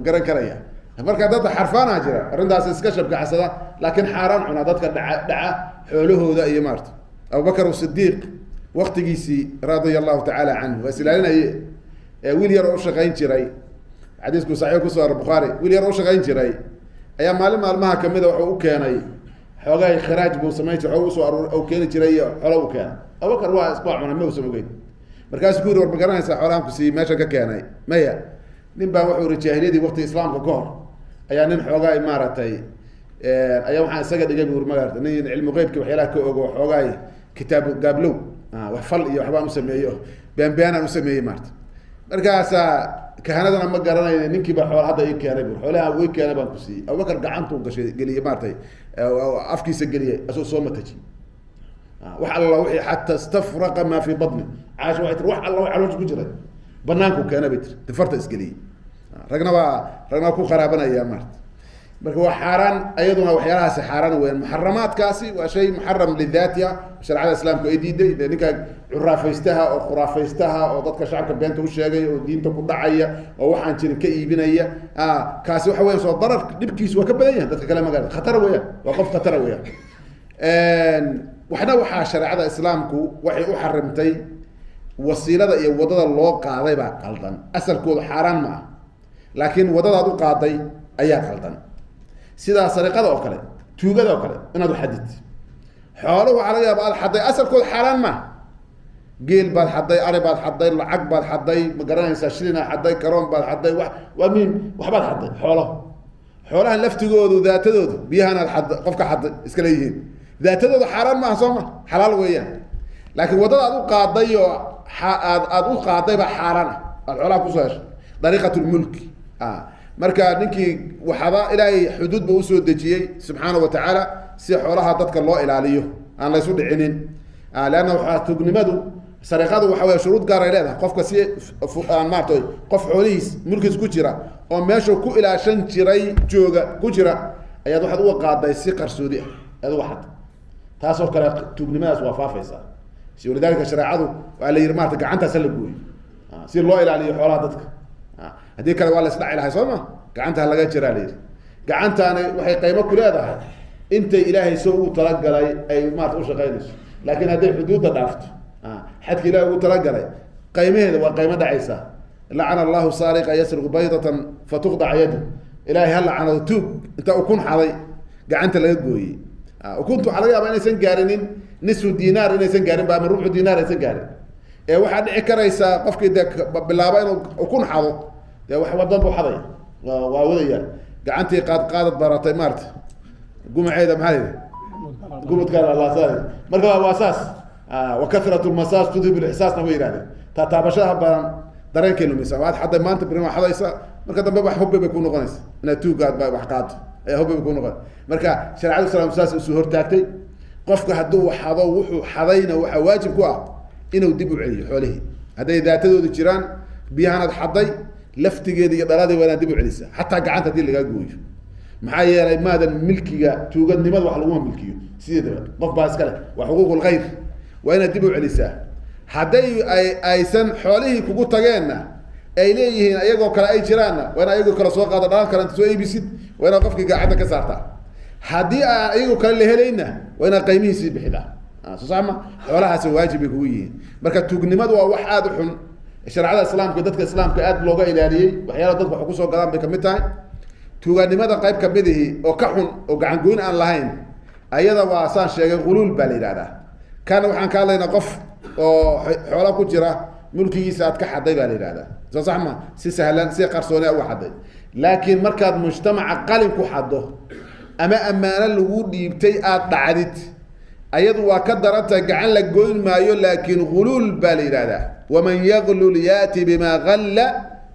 قرن كريا marka dad xarfaana jira arintaas iska shabka xasada laakiin xaraan cuna dadka dhaca xoolahooda iyo maarto Abu Bakar as-Siddiq waqtigiisi radiyallahu ta'ala anhu wasilaalay wiil yar oo shaqayn jiray xadiisku saxiix ku soo Bukhari wiil yar oo shaqayn jiray ayaa maalmaha kamida wuxuu u keenay xoogay kharaaj buu sameeyay wuxuu soo oo keenay jiray xoolo u keenay Abu Bakar waa isbuucna ma uu sameeyay markaas ku yiri war magaranaysa xoolahan ku sii meesha ka keenay maya nin baa wuxuu rijaahiliyadii waqti islaamka ka hor ayaa nin xoogaa imaaratay ayaa waxaan isaga dhigay buur magaarta nin cilmi qeybka waxyaalaha ka ogo xoogaa kitaab gaablow wax fal iyo waxbaan u sameeyo been u sameeyay maarta markaas كهنة ما قرنا ننكي بحول هذا يكيان بحولها ويكيان بنكسي أو بكر قعنتو قشي قليه مارتي أو أفكي سجليه أسوء صومة تجي وح الله وحي حتى استفرق ما في بطنه عاش واحد روح الله على وجه بجرة بنانكو كان بيتر تفرت اسقليه رجنا كو خرابنا يا مارت هو حاران أيضا وحيالها سحاران وين محرمات كاسي وشيء محرم لذاتها شرع الإسلام كأيدي لأنك عرافيستها أو خرافيستها أو ضدك شعبك بينته وشيء ودين تكون ضعية أو واحد كذي كأيبنية كاسي وحوي صوت ضرر نبكي سوا كبدية ضدك كلام قال خطر ويا وقف خطر ويا وحنا وحى شرع الإسلام كو وحي أحرمتي وسيلة وضد الله قاضي بقى قلدان أصل كود حرام معه لكن وضد هذا قاضي أيات قلدان سيدا سرقة أو كله توجد أو كله أنا دو حدد حاله على بعض حدي أصل كل حرام ما قيل بعض حدي أري بعض حدي العق بعض حدي مقرن ساشرين حدي كرام بعض حدي ومين وحبات حدي حاله لفت جود ذات جود بيها أنا الحد قفك حد إسكاليين ذات جود حرام ما صومه حلال وياه لكن وضع أدو قاضي بحرام العلاقة كوساش طريقة الملك marka ninkii waxaba ilaahay xuduud buu soo dajiyay subhanahu wa ta'ala si xoolaha dadka loo ilaaliyo aan la isu dhicinin laana waxa tugnimadu sariqadu waxa way shuruud gaar ah leedahay qofka si aan maartay qof xoolihiis mulkiis ku jira oo meesha ku ilaashan jiray jooga ku jira ayaad waxaad u qaaday si qarsoodi ah aad waxad taas oo kale tugnimadaas waa faafaysa si walidaalka shariicadu waa la yirmaata gacanta salagooy si loo ilaaliyo xoolaha dadka هذه كلا والله سدع لها صومه قعنتها لقى جرالير قعنتها أنا وحي قيمة كل هذا أنت إلهي سوء تلقى لي أي ما تقولش غيرش لكن هذه الحدود ضعفت حد كلا وتلقى لي قيمة هذا وقيمة عيسى لعن الله سارق يسرق بيضة فتقطع يده إلهي هلا عن توب أنت أكون حظي قعنت لا يقوي وكنت حظي أبغى إنسان قارنين نصف دينار إنسان قارن بقى من ربع دينار إنسان قارن واحد عكريسا قفك دك باللعبين وكون حظ يا واحد ضرب حظي ووديا قعنتي قادت براتي مارت قوم عيدا محلي قومت قال الله صار مركب واساس وكثرة المساس تذهب الإحساس نوير هذا تتابشها بران درين كيلو مساوات حتى ما أنت بريما حظي سا مركب دم حب بيكونوا غنس نتو قاد بحقات حب بيكونوا غنس مركب شرع الله سلام ساس سهور تاكتي قفك هدو حظو وحو حظينا وحواجب كوا إنه دبوا عليه حوله هذا إذا تدو الجيران بيهانا حظي laftigeedii dhalada waa dib u celisa hatta gacanta hadii laga gooyo maxaa yeelay maadan milkiga tuugadnimada wax lagu milkiyo sidoo qof baa iska leh wax xuquuqul ghayr waa inaad dib u celisaa haday aysan xoolihii kugu tageenna ay leeyihiin ayagoo kale ay jiraanna waa in ayagoo kale soo qaada dhalan kale soo iibisid waa in qofkii gacanta ka saartaa hadii ayagoo kale la helayna waa in qiimihiisa bixida saama xoolahaas waajib kugu yihiin marka tuugnimadu waa wax aad u xun شرع الإسلام كدتك الإسلام كأد لغة إلهية وحياة ضد بحكوسه وقدام بكمتها توجد لماذا قريب كمده وكحن وقعنقون عن لهين أيضا وأسان شيء غلول بالي هذا كان وحن كان لنا قف حولا كجرة ملكي يساعد كحد بالي هذا صح ما سهلا قرصوني أو حد لكن مركز مجتمع قلم كحده أما الوجود يبتي أطعدت أيضا وكدرت جعل لك قول ما يقول لكن غلول بالي هذا ومن يغلل ياتي بما غل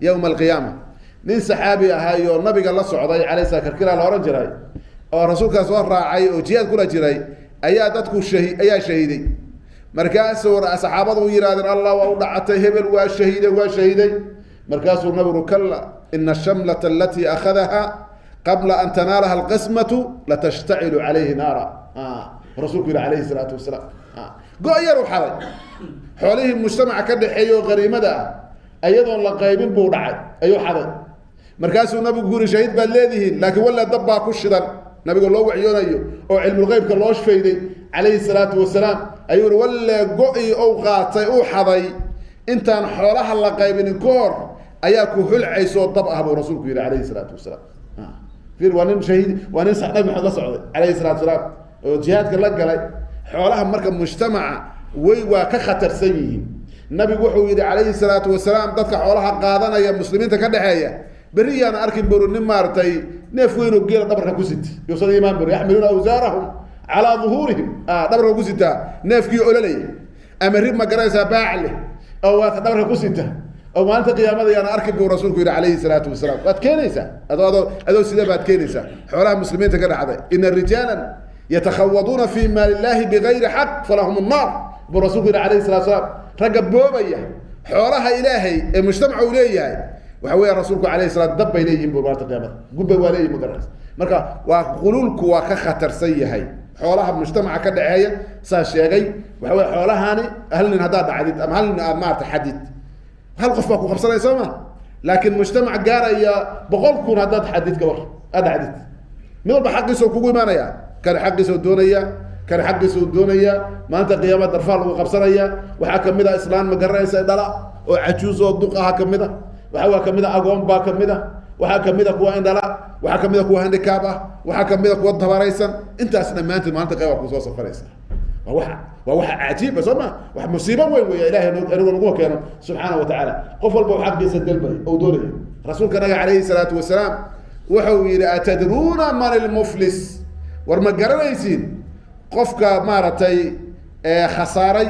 يوم القيامه من صحابي هايو النبي الله صعدي عليه سكر كلا لورن جراي او رسولك سو راعي او جياد كلا جراي ايا ددكو ايا شهيدي مركاس صحابته يرادن الله ودعته هبل وشهيدي مركاس النبي كلا ان الشمله التي اخذها قبل ان تنالها القسمه لتشتعل عليه نارا رسولك عليه الصلاه والسلام غيروا حالي حوله المجتمع كدحيو غريمدا ايضا لا قيبين بو دحay ayu xaday markaasuu nabigu guri shahiid baa leedihiin laakiin wala dabba ku shidan nabigu loo waciyoonayo oo cilmi qeybka loo shfeeyday alayhi salatu wasalaam ayuu wala go'i oo qaatay oo xaday intaan xoolaha la qaybin koor ayaa ku hulcayso dab ah buu rasuulku yiri alayhi salatu wasalaam fiir wanin shahiid wanin saxnabi maxamed socday alayhi salatu wasalaam oo jihaadka la galay xoolaha marka mujtamaca way waa ka khatarsan yihiin nabigu wuxuu yiri alayhi salatu wasalaam dadka xoolaha qaadanaya muslimiinta ka dhaxeeya بريان أركب برون مارتي نفوينو جيل دبرها كوسيت يوصل إيمان بر يحملون أوزارهم على ظهورهم دبرها كوسيتا نفكي أولي أمرهم ما جرى سباعله أو دبرها كوسيتا أو ما أنت قيامة أنا أركب ورسولك عليه الصلاة والسلام وأتكنيسة هذا سيدا بأتكنيسة حوالها المسلمين تكره هذا إن الرجالا يتخوضون في مال الله بغير حق فلهم النار برسولك عليه الصلاة والسلام رقب بوبية حوالها إلهي المجتمع إليه وحوي رسولك عليه الصلاة والسلام دب إليهم بمباراة القيامة قب وليه مقرس مركا وقولولك وكخطر سيهي حولها المجتمع كدعاية ساشيغي وحوي حولها هاني هل هذا عديد ام هل ما تحديد هل قفك وقبصنا يسمى لكن مجتمع قاريا بقولكم هذا تحديد كبر هذا عديد من بحق سو كوغو مانيا كان حق سو دونيا كان حق سو دونيا ما انت قيامه درفال وقبصنيا waxa kamida islaan ma garanaysa dhala oo cajuus oo duqaha kamida waxa kamida agoon ba kamida waxa kamida kuwa indhala waxa kamida kuwa handicap ah waxa kamida kuwa tabaraysan intaasna maanta qayb ku soo safaraysa waxa cajiib soma waxa musiibo weyn weey ilaahay nagu keeno subhanahu wa ta'ala qof walba xaqiisa dalbay oo doonay rasuulka naga alayhi salatu wasalaam wuxuu yiri atadruna man al muflis war ma garanaysiin qofka maaratay khasaaray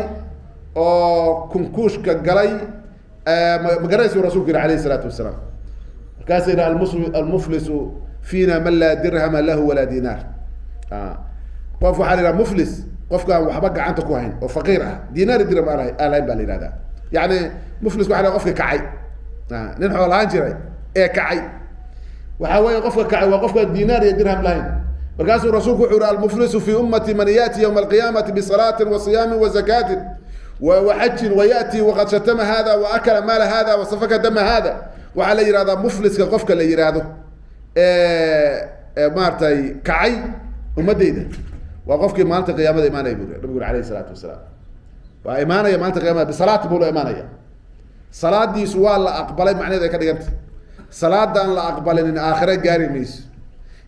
oo kunkuushka galay ma garanaysiin rasuulka alayhi salatu wasalaam كاسر المفلس فينا من لا درهم له ولا دينار قف حالنا مفلس قف كان وحبق عنك وهين وفقيره دينار درهم على بالي هذا يعني مفلس وحنا قف كعي ننحو الان جري ايه كعي وحاوي قف كعي وقف دينار درهم لين فقاسوا رسولك عرى المفلس في امتي من ياتي يوم القيامه بصلاه وصيام وزكاه وحج وياتي وقد شتم هذا واكل مال هذا وسفك دم هذا وعلى يرادا مفلس كقفك اللي يرادو مارتي كعي ومديده وقفك مالته قيامه ايمانيه يقول عليه الصلاه والسلام وايمانيه مالته قيامه بصلاه بقول ايمانيه صلاه دي سؤال لا اقبل معناها كدغنت صلاه دان لا اقبل ان اخره غاري ميس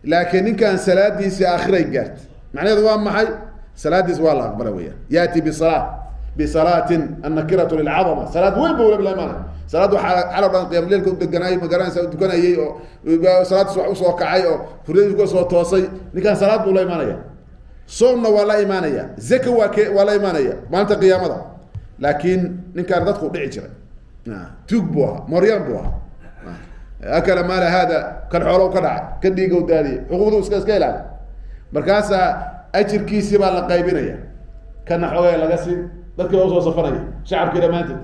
لكن ان كان صلاه دي سي اخره غارت معناها waa maxay صلاه دي سؤال لا اقبل ويا ياتي بصلاه النكره للعظمه صلاه وين بقول بالايمانيه صلاة على بعض قيام الليل كنت جناي مجران سويت جناي أو صلاة صبح وصو كعي أو فريد يقول صوت توصي نكان صلاة ولا إيمانية صومنا ولا إيمانية زكاة ولا إيمانية ما أنت قيامة لكن نكان تدخل دعيشة تجبوها مريم بوها أكل مال هذا كان حوله كدع كدي جوداري حقوقه سكيلا مركاسة أجر كيسي بالقايبينية كان حوله لقاسي ذكر وصو سفرية شعب كده ماتت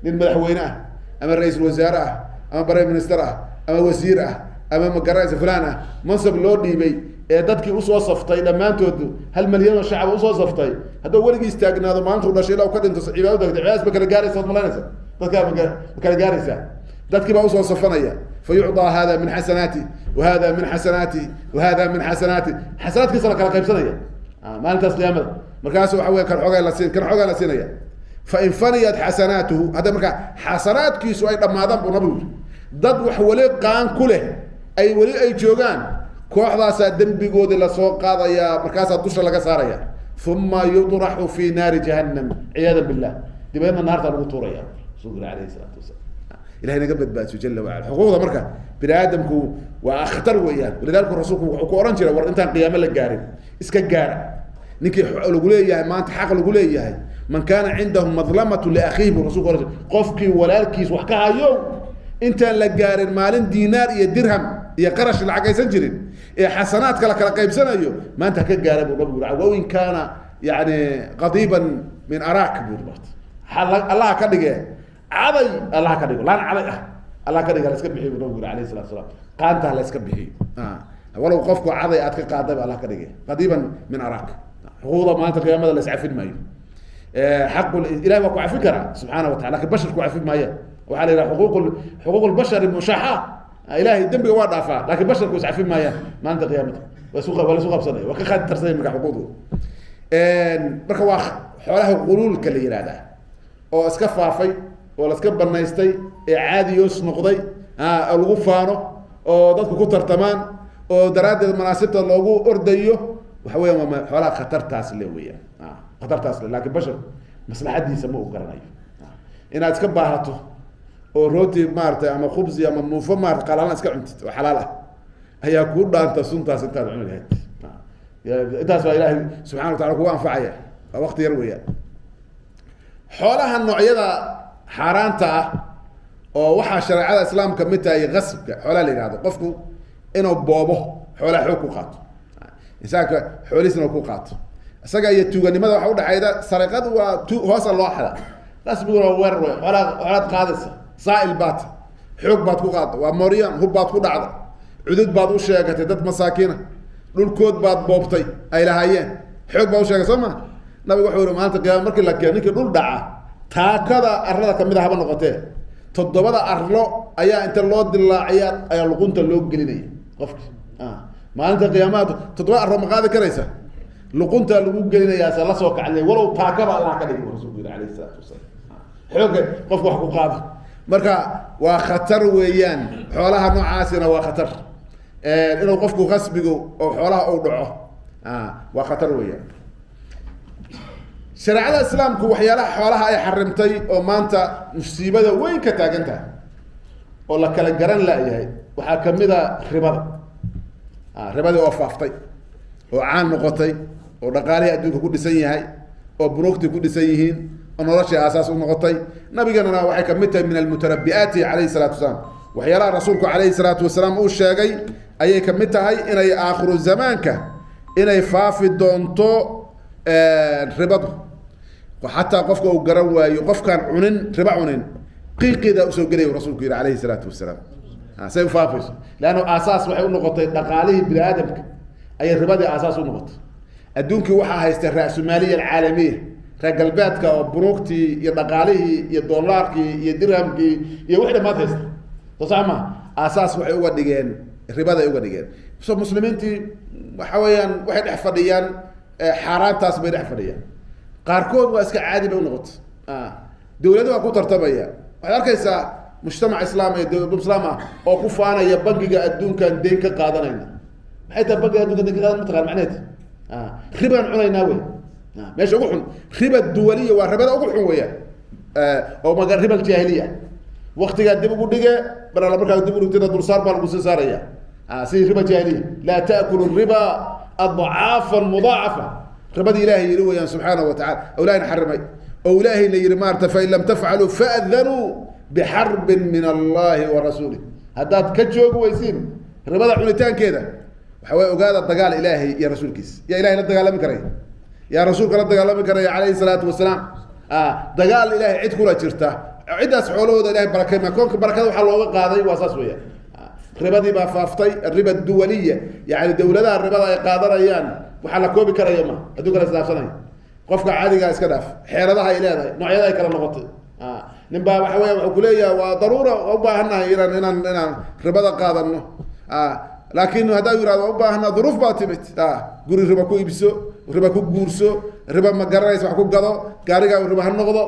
للمدحوينه أما رئيس الوزراء أما برايم منستر أما وزير أما مقرئ فلانة منصب لوردي بي dadkii u soo saftay dhamaantoodu hal milyan oo shacab u soo saftay hada waliga istaagnaado maanta u dhashay ilaa ka dhinto cibaadada dacwaas ba kala gaaraysa malanaysa dadka ma kala gaaraysa dadkii baa u soo safanaya fayuuda hada min hasanati wa hada min hasanati wa hada min hasanati hasanatki sala kala qaybsanaya maalintaas qiyaamada markaas waxa weey kan xogaa la siinaya فإن فنيت حسناته هذا مركا حسنات كيسو أي دمادان بنبي ضد وحولي قان كله أي ولي أي جوجان كوحدا سادم بيجود إلى سوق هذا يا مركز الدش لك ساريا ثم يطرح في نار جهنم عياذا بالله دي بين النار تبغى توريا صدق عليه الصلاة والسلام إلهي نقبل باتو جل وعلا حقوق مركا بني آدمكو وأخطر وياه ولذلك الرسول كورنجر ور أنت قيام لك جارين إسك جار نكي لقوليه ما أنت حق لقوليه من كان عندهم مظلمة لأخيه الرسول قفكي ولالكيس وحكاها يوم انت لقارن مالين دينار يا درهم يا قرش العقاي سنجرين يا حسنات كلا قيب سنة يوم ما انت كقارب ورب وإن كان يعني قضيبا من أراك بوربط الله كدقه عضي الله كدقه لا علي الله كدقه لا اسكبحي ورب عليه الصلاة والسلام قانتها لا اسكبحي ولو قفكو عضي اتك قادب الله كدقه قضيبا من أراك حقوق ما انت قيامة لا يسعفين مايو حق الإله وكو فكرة سبحانه وتعالى لكن البشر كو عفيف مايا وعلى حقوق البشر المشاحة إلهي الدنبي هو ضعفاء لكن البشر كو عفيف مايا ما أنت قيامته ولا سوق بصنع وكخد ترسين من حقوقه marka waa xoolaha qululka la yiraahdaa oo iska faafay oo la iska banaystay ee caadiyoos noqday lagu faano oo dadku ku tartamaan oo daraadeed munaasibta loogu ordayo waxa weeyaan xoolaha khatartaas leh weeyaan khatartaas leh laakiin bashar maslaxadiisa ma u garanayo inaad iska baahato oo rooti maartay ama khubzi ama muufo maartay qalalan iska cuntid oo xalaal ah ayaa ku dhaanta suntaas intaad cuni lahayd intaas waa ilaahay subxaanahu wa tacaala kugu anfacaya waa waqti yar weeyaan xoolaha noocyada xaaraanta ah oo waxa shariicada islaamka mid tahay qasbka xoolaha la yiraahdo qofku inuu boobo xoolaha xoog ku qaato insaanka xoolihiisna ku qaato isaga iyo tuuganimada waxa u dhaxayda sariqadu waa hoos loo xada qasbiguna waa weer xoolaad qaadaysa saa'il baat xoog baad ku qaado waa mooriyaan hub baad ku dhacda cudud baad u sheegatay dad masaakiina dhulkood baad boobtay ay lahaayeen xoog baad u sheegatay soo ma nabiga wuxuu yiri maanta qiyaam markii la keenay ninkii dhul dhaca taakada arlada kamid ah haba noqotee toddobada arlo ayaa inta loo dilaaciya ayaa luqunta loo gelinaya qofki maalinta qiyaamada toddoba arlo ma qaadi karaysa luqunta lagu gelinayaa sa la soo kacnay walow taakaba Allah ka dhigay rasuulku alayhi salaatu wasalaam xoog qof wax ku qaado marka waa khatar weeyaan xoolaha noocaasina waa khatar inuu qofku qasbigo oo xoolaha uu dhaco waa khatar weeyaan shariicada islaamku waxyaalaha xoolaha ay xarimtay oo maanta musiibada weyn ka taagan tahay oo la kala garan laayahay waxaa kamid ah ribada oo faaftay oo caan noqotay oo dhaqaalihi adduunka ku dhisan yahay oo bunuugti ku dhisan yihiin oo nolosha asaas u noqotay nabigana waxay kamid tahay min almutarabbi'ati alayhi salatu wasalam waxyaalaha rasuulku alayhi salatu wasalam uu sheegay ayay kamid tahay inay aakhiru zamaanka inay faafi doonto ribadu وحتى قفك أو جروا يقف كان عنن ربع عنن قيقدا وسوقلي ورسولك عليه الصلاة والسلام سيفافش لأنه أساس وحي نقطة دقاليه بلا آدم أي الربا دي أساس نقطة الدونك وحا هيست الرأسمالية العالمية رجلباتك وبنوكتي يا دقاليه يا دولارك يا درهمك يا وحدة ما تست تصعمة أساس وحي هو ديجان الربا ده هو ديجان بس المسلمين تي حواليان واحد حفظيان حرام تصبير حفظيان قاركود واسك عادي بنقط دولته waa ku tartamaya waxa arkaysa mujtamac islaami dawlad islaama oo ku faanaya bangiga adduunkan deyn ka qaadanayna maxay tahay bangiga adduunka deyn ka qaadan mataqaan macneed riban cunayna way meesha ugu xun riba duwaliya waa ribada ugu xun weeyaan oo maga riba jahiliya waqtiga dib ugu dhige barala markaa dib ugu dhigtay dul saar baa lagu soo saaraya si riba jahiliya la taakulu riba ad'afan mudaafa ربنا إلهي يروي سبحانه وتعالى أولاي نحرمي أولاي اللي يرمارت فإن لم تفعلوا فأذنوا بحرب من الله ورسوله هذا كجوج ويسين ربنا عنتان كذا وحوي وقال الدجال إلهي يا رسول كيس يا إلهي لا الدجال مكري يا رسول كلا الدجال مكري عليه الصلاة والسلام دجال إلهي عد كل شرطة عد أسحوله ده إلهي بركة ما كونك بركة وحلوة قاضي وأساس ويا الربا دي بفافتي الربا الدولية يعني الدولة الربا قادر أيان وحلا كوبي كرا يوما أدوك الإسلام سنة قفك عادي قاعد إسكداف حيرتها إلى نوعية كلا نقطة نبى وحوي وكلية وضرورة أوبا هنا إيران ربا قادرنا لكن هذا يراد أوبا هنا ظروف باتمت قولي ربا كو يبسو ربا كو جورسو ربا ما جرى يسمع كو قضاء كارجا ربا هالنقضة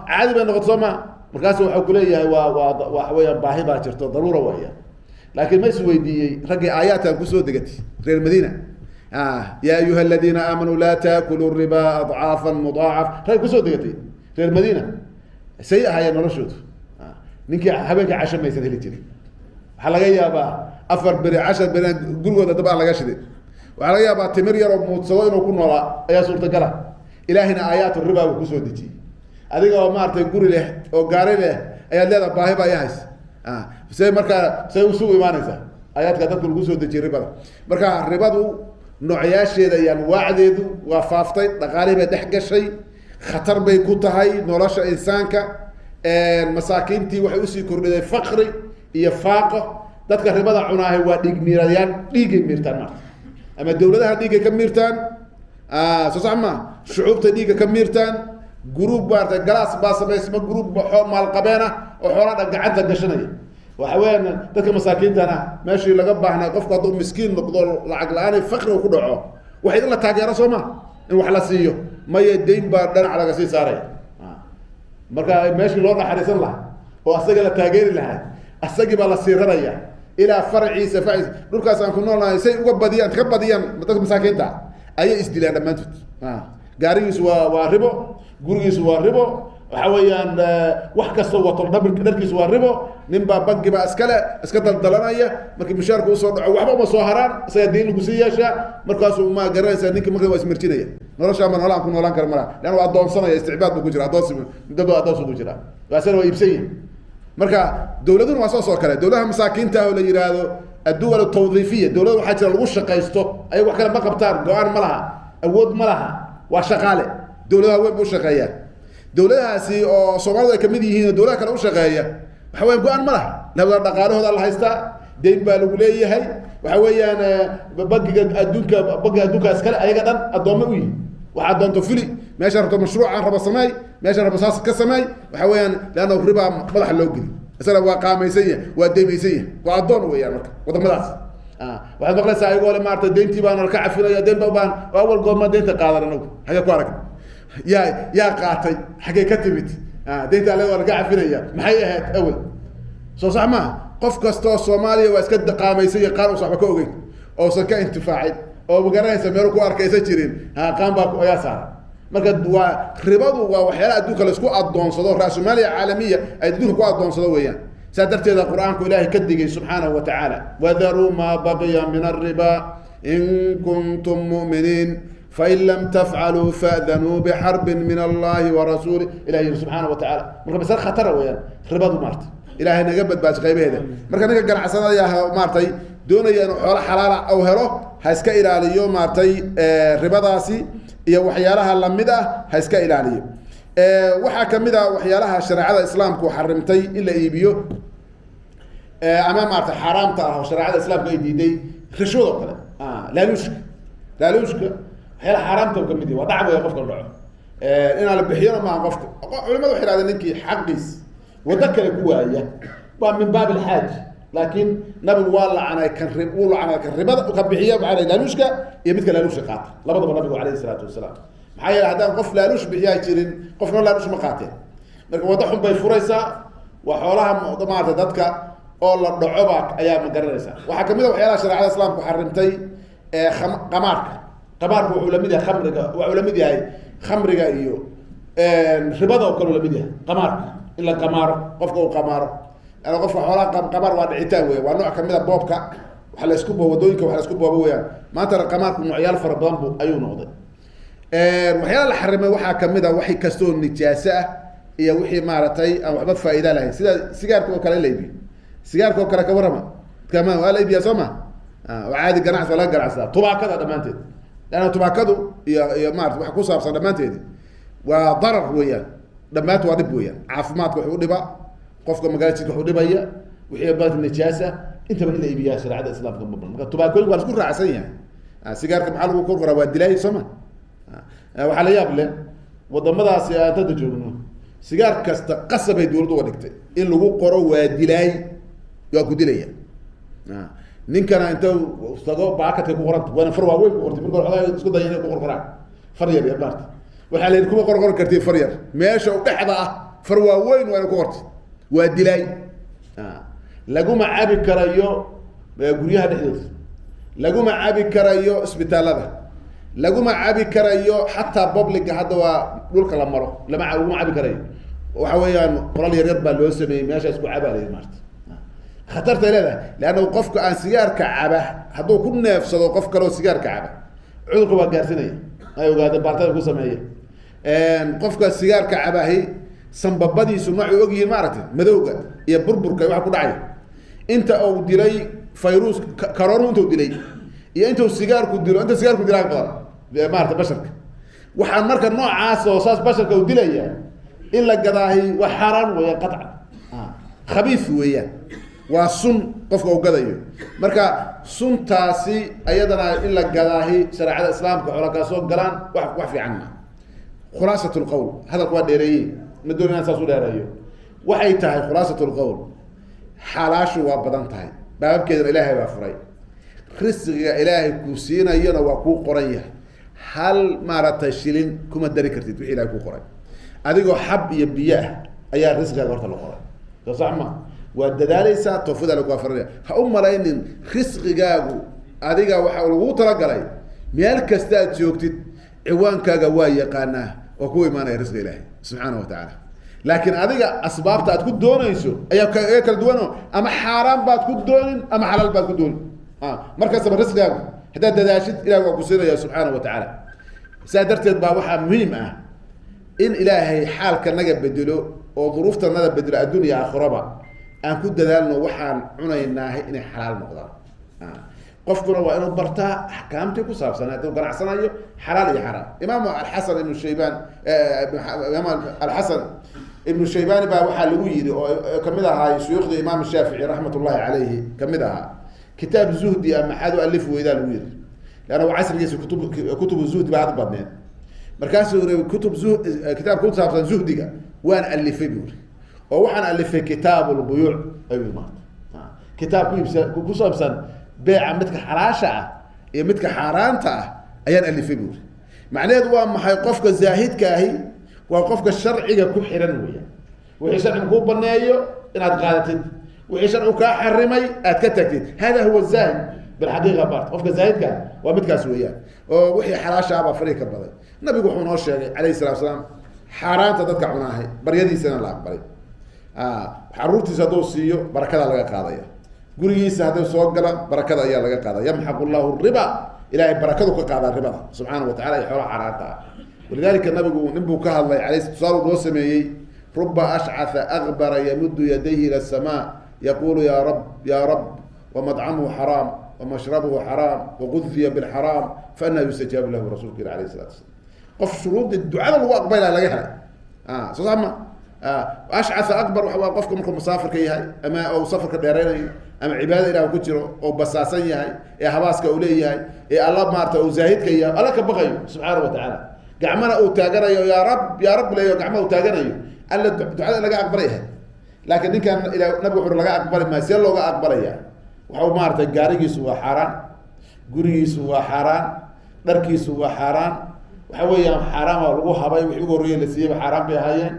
عادي بنقطة سما مركز وحكولية وحوي باهي باتشرت ضرورة ويا لكن ما يسوي دي رجع آيات الكسود دقتي غير المدينة يا أيها الذين آمنوا لا تأكلوا الربا أضعافا مضاعف هاي كسود دقتي غير المدينة سيئة هاي نرشد نيجي حبيك عشان ما يسدي لي حلقة يا با أفر بري 10 بين قلوة تبع على قشدي وعلى يا با تمر يا رب متصوين وكون ولا يا سورة قلا إلهنا آيات الربا وكسود دقتي هذيك ما أرتي قولي له أو قاري له أيا لا باهي بايعس سي مركا سي وسوق إيمانيسا آيات كذا كل جزء تجي ربا مركا ربا دو نوعياشيدا يعني وعديدو وفافتي دقالي دحق شيء خطر بيكوتا هاي نوراشا إنسانكا مساكينتي waxay u sii kordhiday faqri iyo faaqo dadka ribada cunaahay waa dhig miirayaan dhigay miirtaan ama dawladaha dhigay ka miirtaan soo saxma shucuubta dhigay ka miirtaan جروب بارت جلاس باس ما اسمه جروب بحور مال قبينة وحورات قعدت قشنية وحوين ذاك مساكين تنا ماشي لقبه احنا قف قدوم مسكين نقدر العقلاني فقر وكدعه وحيد الله تاجر رسومه إن وحلاسيه ما يدين باردنا على قصي ساري مركا ماشي لورنا حريص الله هو أسجل التاجر لها أسجل على السيرة إلى فرعي سفعي نركز عن كنا الله سي وقبضيان تقبضيان متى مساكين تا أي استدلال ما أنت قاريس وربو قريس وربو وحويان وحكة صوت النبر كدركيس وربو نبى بنك بأسكلة أسكت الدلانية ممكن مشارك وصور وحبا مصهران سيدين الجسية شاء مركز وما جرّيس نيك مركز واسمرتينية نرشة من هلا كنا هلا كرمنا لأنه أدون سنة استعباد بوجرا أدون دبوا أدون بوجرا وأسأله يبسين marka dawladuna waa soo kale dawladaha masaakiinta oo la yiraahdo الدول التوظيفية دولة waxaa jira lagu shaqaysto ay wax kale ma qabtaan go'aan ma laha awood ma laha waa shaqaale dawladaha way u shaqeeyaan dawladahaasi oo Soomaaliya ka mid yihiin dawladaha kale u shaqeeya waxa way go'aan ma laha labada dhaqaalahooda la haystaa deyn baa lagu leeyahay waxa weeyaan bagiga adduunka iskale ayaga dhan adooma u yihiin waxa doonto fili meesha rabto mashruucan raba sameey meesha raba saas ka sameey waxa weeyaan laana riba madax loo geli isla waa qaamaysan waa deemaysan waa adoon weeyaan marka wadamadaas waxaad maqlaysaa ayagoo le maarta deyntii baan ka cafinaya deyn baan awal goorma deynta qaadan anagu xagee ku arag yaa qaatay xagee ka timid deynta alle waa ka cafinaya maxay ahayd awal soo sax ma qof kasto Soomaaliya waa iska qaamaysan qaar oo saxba ka ogeyn oo san ka intifaacid oo magaranaysa meel ku arkaysa jirin qaan baa ayaa saaran marka waa ribadu waa waxyaalaha adduunka la isku adoonsado raasmaaliya caalamiya ay adduunka ku adoonsado weeyaan sadarteeda quraanku ilaahay ka digay subhanahu wa ta'ala wadaru ma baqiya min ar-riba in kuntum mu'minin fa in lam taf'alu fa'dhanu biharbin min Allah wa rasulih ilaahi subhanahu wa ta'ala marka basar khatar weeyaan ribadu maartay ilaahay naga badbaas qaybaheeda marka naga ganacsadaya maartay doonaya inuu xoolo xalaal ah oo helo ha iska ilaaliyo maartay ribadaasi iyo waxyaalaha lamid ah ha iska ilaaliyo waxa kamid ah waxyaalaha shariicada islaamku xarimtay in la iibiyo ama maartay xaraamta ah shariicada islaamku ay diiday rishoodo kale laaluushka waxyaalaha xaraamta kamid ah waa dhacay qofka dhaco in la bixiyo ma qofka culimadu waxay yiraahdeen ninkii xaqiis wada kale ku waaya waa min baab al-hajj laakiin nabi wala ana kan ribada ka bixiyo baa laaluushka iyo midka laaluushka qaata labadaba nabiga kaleey salaatu wasalaam maxay yiraahdaan qof laaluush bixiyaa jirin qofna laaluush ma qaateen marka wada xun bay furaysaa wa xoolaha muudamaada dadka oo la dhacoba ayaa ma garanaysa waxa kamid ah waxyaalaha shariicada islaamku xarimtay qamaarka wuxuu la mid yahay khamriga wuxuu la mid yahay khamriga iyo ribada oo kale la mid yahay qamaarka illa qamaaro qofka uu qamaaro أنا قف حوالي قمر وادعيتان ويا ونوع كمية بوبكا وحلا يسكبه ودوينك وحلا يسكبه ويا ما ترى قمر من عيال فربان بو أيو نقطة وحيال الحرمة وحا كمية وحي كستون نجاسة هي وحي مارتي أو حبط فائدة لها سيجار كوكا ليبي سيجار كوكا كورما كمان ولا يبي يسمع وعادي قناع ولا قناع طبعا كذا دمانتي لأنه طبعا كذا يا مارت وحكوسها بصر دمانتي وضرر ويا دمات وادب ويا عافمات وحودي بقى qofka magaalada wuxuu dhibaya wixii baad nijaasa inta baa la iibiyaa shariicada islaamka ma marka tubaakooyin waa isku raacsan yahay sigaarka maxaa lagu kor qoraa waa dilay soma waxa la yaab leh wadamadaas ay dad joogno sigaar kasta qasabay dawladdu uga dhigtay in lagu qoro waa dilay yaa ku dilaya ninkana inta sago baakadka ku qoranta wana far waaweyn ku qortay marka xoolaha isku dayay inay ku qorqoraan far yar iyo baart waxa la kuma qorqor kartay far yar meesha u dhaxda ah far waaweyn waa ku qortay ودلاي لقوم عابي كرايو غريها دحدود لقوم عابي كرايو اسبيتالada لقوم عابي كرايو حتى بابليك هذا دولك لا مaro lama عابي كرايو waxa weeyaan qoral yar baa loo sameeyay meesha isku cabaaleey maarta khatarta leedahay laana qofka aan sigaarka caba haduu ku neefsado qof kale oo sigaarka caba cudurku waa gaarsinaya ay ogaada baartada ku sameeyay qofka sigaarka cabahay sanbabadiisu nooc og yihiin maaragtay madowga iyo burburka waxa ku dhacay inta uu dilay virus corona inta uu dilay iyo inta uu sigaarku dilo inta sigaarku dilay badan maaragtay basharka waxa marka noocaas oo saas basharka uu dilaya in la gadaahay waa xaraan weeye qat'a khabiith weeye waa sun qofka uu gadayo marka suntaasi ayadana in la gadaahay shariicada islaamka xoolaha ka soo galaan wax fiican خلاصة القول هذا قواد ديريه ندور الناس أصول ديريه وحي تاعي خلاصة القول حلاش وابدان تاعي باب كده إلهي بافري رزق إلهي كوسينا ينا وكو قرية هل ما رتشيلين كم الدري كرتيت وحي إلهي كو قرية أديكو حب يبياه أي رزق غورت القرية تصعما والدلالي سا توفيد لك وافرية هأم لين رزق جاغو أديكو وحاول وطلق علي ميالك استاذ جوكتت عوانكاغا واي يقانا وكوي ما رزق إلهي سبحانه وتعالى لكن أديك أسباب تكون دونيسو أي كل دونه أما حرام بتكون دون أما حلال بتكون دون مركز الرزق هذا داشت إلى وقصيره يا سبحانه وتعالى سادرت بابها مهمة إن إلهي حال كان نجب بدلو وظروف تنجب بدل الدنيا آخرة aan ku dadaalno waxaan cunaynaahay inay xalaal noqdaan qofkuna waa inuu bartaa axkaamtii ku saabsan hadduu ganacsanayo xalaal iyo xaraam imaam alxasan ibnu shaybaan imaam alxasan ibnu shaybani baa waxaa lagu yidhi oo kamid ahaa shuyuukhdii imaam shaafici raxmat ullahi calayhi kamid ahaa kitaab zuhdi a maxaad u alif weydaa lagu yidhi leanna waa casrigiisa kutubu zuhdi baa had badneed markaasuu yiri kitaab ku saabsan zuhdiga waan alifay buu yiri oo waxaan alifay kitaabul buyuuc ayuu maanta kitaab ku saabsan beeca midka xalaasha ah iyo midka xaaraanta ah ayaan alifay buu yiri macnaheedu waa maxay qofka zaahidka ahi waa qofka sharciga ku xiran weeyaan wixii sharcigu kuu baneeyo inaad qaadatid wixii sharcigu kaa xarimay aad ka tagtid hada huwa zaahid bilxaqiiqa bart qofka zaahidka waa midkaas weeyaan oo wixii xalaasha ah baa farii ka baday nabigu wuxuu noo sheegay calayhi salatu wasalaam xaaraanta dadka cunaahay baryadiisana la aqbalay caruurtiisa hadduu siiyo barakada laga qaadaya gurigiisa hadday soo gala barakada ayaa laga qaadaya yamxaqu llahu riba ilahay barakadu ka qaadaa ribada subxaana wa tacala iyo xoolaha xaaraanta ah walidalika nabigu nin buu ka hadlay alayh tusaal noo sameeyey ruba ashcatha akbara yamudu yadayhi ila samaa yaqulu ya rab wamadcamuhu xaraam wamashrabuhu xaraam wagudiya bilxaraam faana yustajaabu lahu rasulka ila alayh salatu wasalam qof shuruudii ducada lagu aqbalaa laga helay soo sama ashcatha akbar waa qofka markuu musaafirka yahay ama uu safarka dheereynayo ama cibaada ilaah ku jiro oo basaasan yahay ee habaaska uu leeyahay ee alla maarta uu zaahidka yahay alla ka baqayo subxaana wa tacaala gacmana uu taaganayo yaa rab leeyo gacmaha uu taaganayo alla ducada laga aqbalayahay laakiin ninkan nabigu wuxuu laga aqbali maayo see looga aqbalaya waxau maaragtay gaarigiisu waa xaaraan gurigiisu waa xaaraan dharkiisu waa xaaraan waxa weeyaan xaaraan waa lagu habay wixii ugu horreeya la siiyeyba xaaraan bay ahaayeen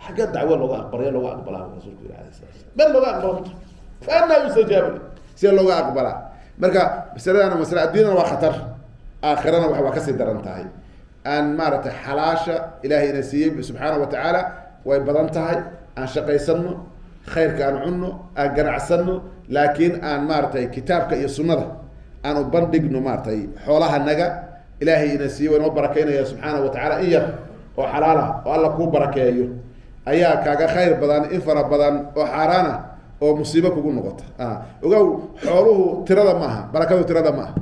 xagga dacwo looga aqbalaya looga aqbalaa rasuulku yiri alayhi salatu wasalam bal looga aqbalo fa anna yustajaabu see looga aqbalaa marka masaladana masala adduunyadana waa khatar aakhirana waa kasii daran tahay aan maaragtay xalaasha ilaahay ina siiyey subxaana wa tacaala way badan tahay aan shaqaysano khayrka aan cunno aan ganacsano laakiin aan maaragtay kitaabka iyo sunnada aan u bandhigno maaragtay xoolaha naga ilaahay ina siiyey waa inoo barakeynaya subxaana wa tacaala in yar oo xalaala oo alla kuu barakeeyo ayaa kaaga khayr badan in fara badan oo xaaraana oo musiibo kugu noqota ogow xooluhu tirada maaha barakadu tirada maaha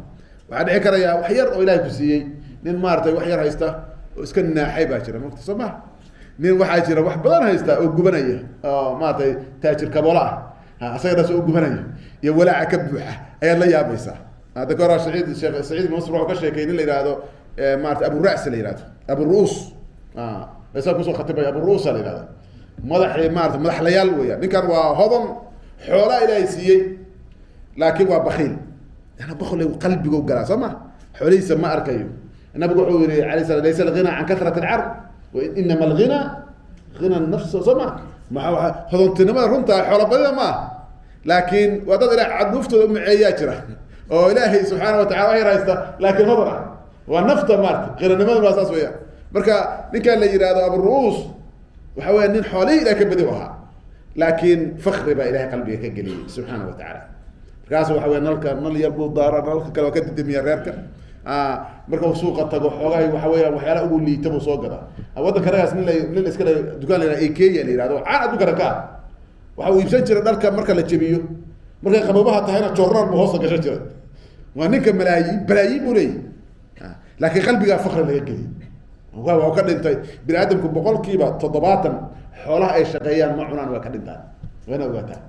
waxaa dhici karayaa wax yar oo ilaahay ku siiyey nin maaratay wax yar haysta oo iska naaxay baa jira mata soo maha nin waxaa jira wax badan haysta oo gubanaya oo maaratay taajir kabola ah asagana soo gubanaya iyo walaaca ka buuxa ayaad la yaabaysaa hadda ka hora sheekh saciid ibn masr wuxuu ka sheekay nin la yihahdo maarata abu ra's la yihahdo abu ruus saa kusoo khatibay abu ruusa la yihahdo madaxii maarata madaxlayaal weeyaan ninkan waa hodan xoolaa ilaahay siiyey laakiin waa bakiil yana bakle qalbigo galaa soo ma xoolihiisa ma arkayo nabigu wuxuu yihi alay sala laysa alghina can katrat alcarb inama alghina hina nafs soo ma maa hodontinimada runtaa xoola badida ma aha laakiin waa dad ilah cadhuuftooda umaceeyaa jira oo ilaahay subxaana wa tacala waxyar haysta laakiin hodan ah waa nafta maarata hinanimada baa saas weeyaan marka ninkan la yihahdo aburuus waxa weya nin xoolihii ilah ka badi u ahaa laakiin fakri baa ilahay qalbiga ka geliyey subxaana wa tacaala markaas waxa wey nalka nal yar buu daara nalka kale waa ka didimiya reerka markau suuqa tago xoogahay waxa weya waxyaala ugu liita buu soo gadaa waddanka ragaas nin iska dukaan la yihah ekeya la yihahdo caan adduunkana ka ah waxa uu iibsan jiray dharka marka la jebiyo markay qababaha tahayna joornaal buu hoosta gashan jiray waa ninka balaayiin buu leeyahy laakiin qalbigaa fakri laga geliyey waa ka dhintay bini aadamku boqolkiiba 70 xoolaha ay shaqeeyaan ma cunaan waa ka dhintaan waana ogaataa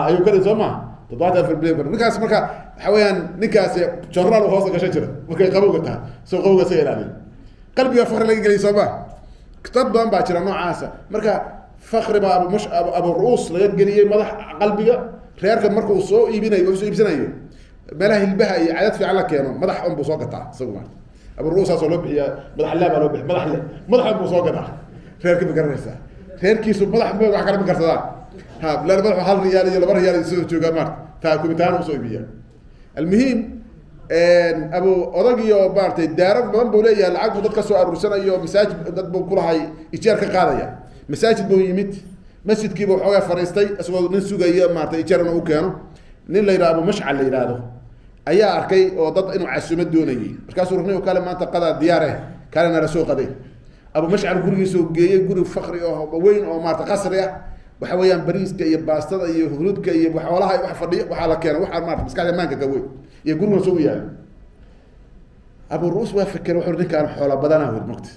ayuu ka dhin soo maa 70 bilyan ninkaas marka waxa weeyaan ninkaasi jornaal u hoosta gashan jira markay qabowga tahay soo qabowga sa ilaaliyo qalbiga fakri laga geliyay soo maa dad badan baa jira noocaasa marka fakri baa abu ruus laga geliyey madax qalbiga reerka marka uu soo iibinayo soo iibsanayo meelaha hilbaha iyo cadad fiican la keeno madax un buu soo gataa isagu maarta abu ruusaasoo loo bixiyaa madaxlaa baa loo bixiy madax buu soo gadaa reerka ma garanaysaa reerkiisu madax moog wax kale ma karsadaa bilaal madaxu hal riyaal iyo 2 riyaal soo joogaa maarta taa kumitaan usoo iibiyaa almuhiim abu odagiyo maartay daarad badan buu leeyahay lacag buu dad ka soo aruursanayo masaajid dad buu kulahay ijaar ka qaadaya masaajid buu yimid masjidkiiba waxoogaa fariistay isagoo nin sugaya maartay ijaarna u keeno nin la yidhahdo abu mashcal la yidhaahdo ayaa arkay oo dad inuu casuumo doonayay markaasuu rugniyo kale maanta qadaa diyaare kalena la soo qaday abu mashcal gurigiisoo geeyey guri fakri oo weyn oo maarata qasri ah وحويان بريسك يا باستدا يا هرودك يا وحولها وحفظي وحالا كان وحال ما مسكاد مانك قوي يقول مسوي يعني ابو الروس وافكر وحور كان خوله بدنا هو مقت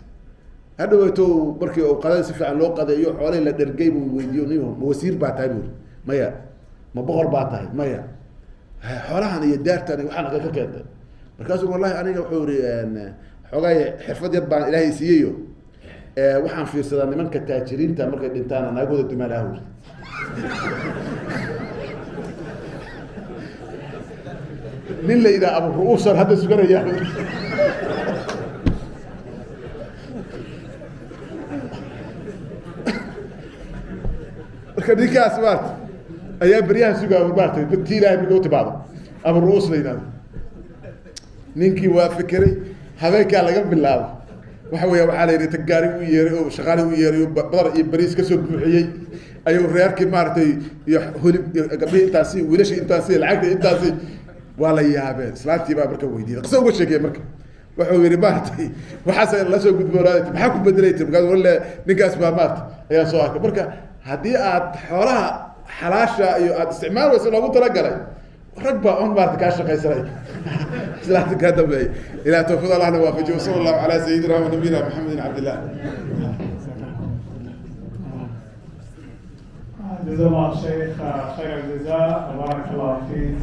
هدويتو markii uu qaday si fiican loo qadeeyo xoolay la dhergay buu weydiiyay wasiir baa tahay maya ma boqor baa tahay maya xoolahan iyo daartan waxaan ka keentay markaas wallahi aniga wuxuu yiri xogay xirfad yar baan ilaahay siiyo waxaan fiirsadaa nimanka taajiriinta markay dhintaan anagooda dumalaha nin la ida abu ruusan hada suganaya كديكاس بارت أيام بريان سجوا بارت بتيلا بيجوا تبعض أبو الرؤوس لينا نينكي وافكري هذا كان لقب بالله وحوي وحالي تجاري ويري وشغالي ويري بدر بريس كسب بحيي أيوة ريارك مارتي يحول قبل تاسي وليش إنتاسي العقد إنتاسي ولا يابين سلامتي بابرك ويدي قصوا وش جاي مرك وحوي رباطي وحسن الله سوق دبرات بحكم بدريت بقال ولا نقاس بامات يا صاحبي بركة هدي أد حولها حلاشة أد استعمال وسيلة أبو ترجلي ركبة أون بارت كاشة قيسري سلامة كذا بي إلى توفيق الله وافجه وصلى الله على سيدنا ونبينا محمد عبد الله جزا الله الشيخ خير الجزاء بارك الله فيك.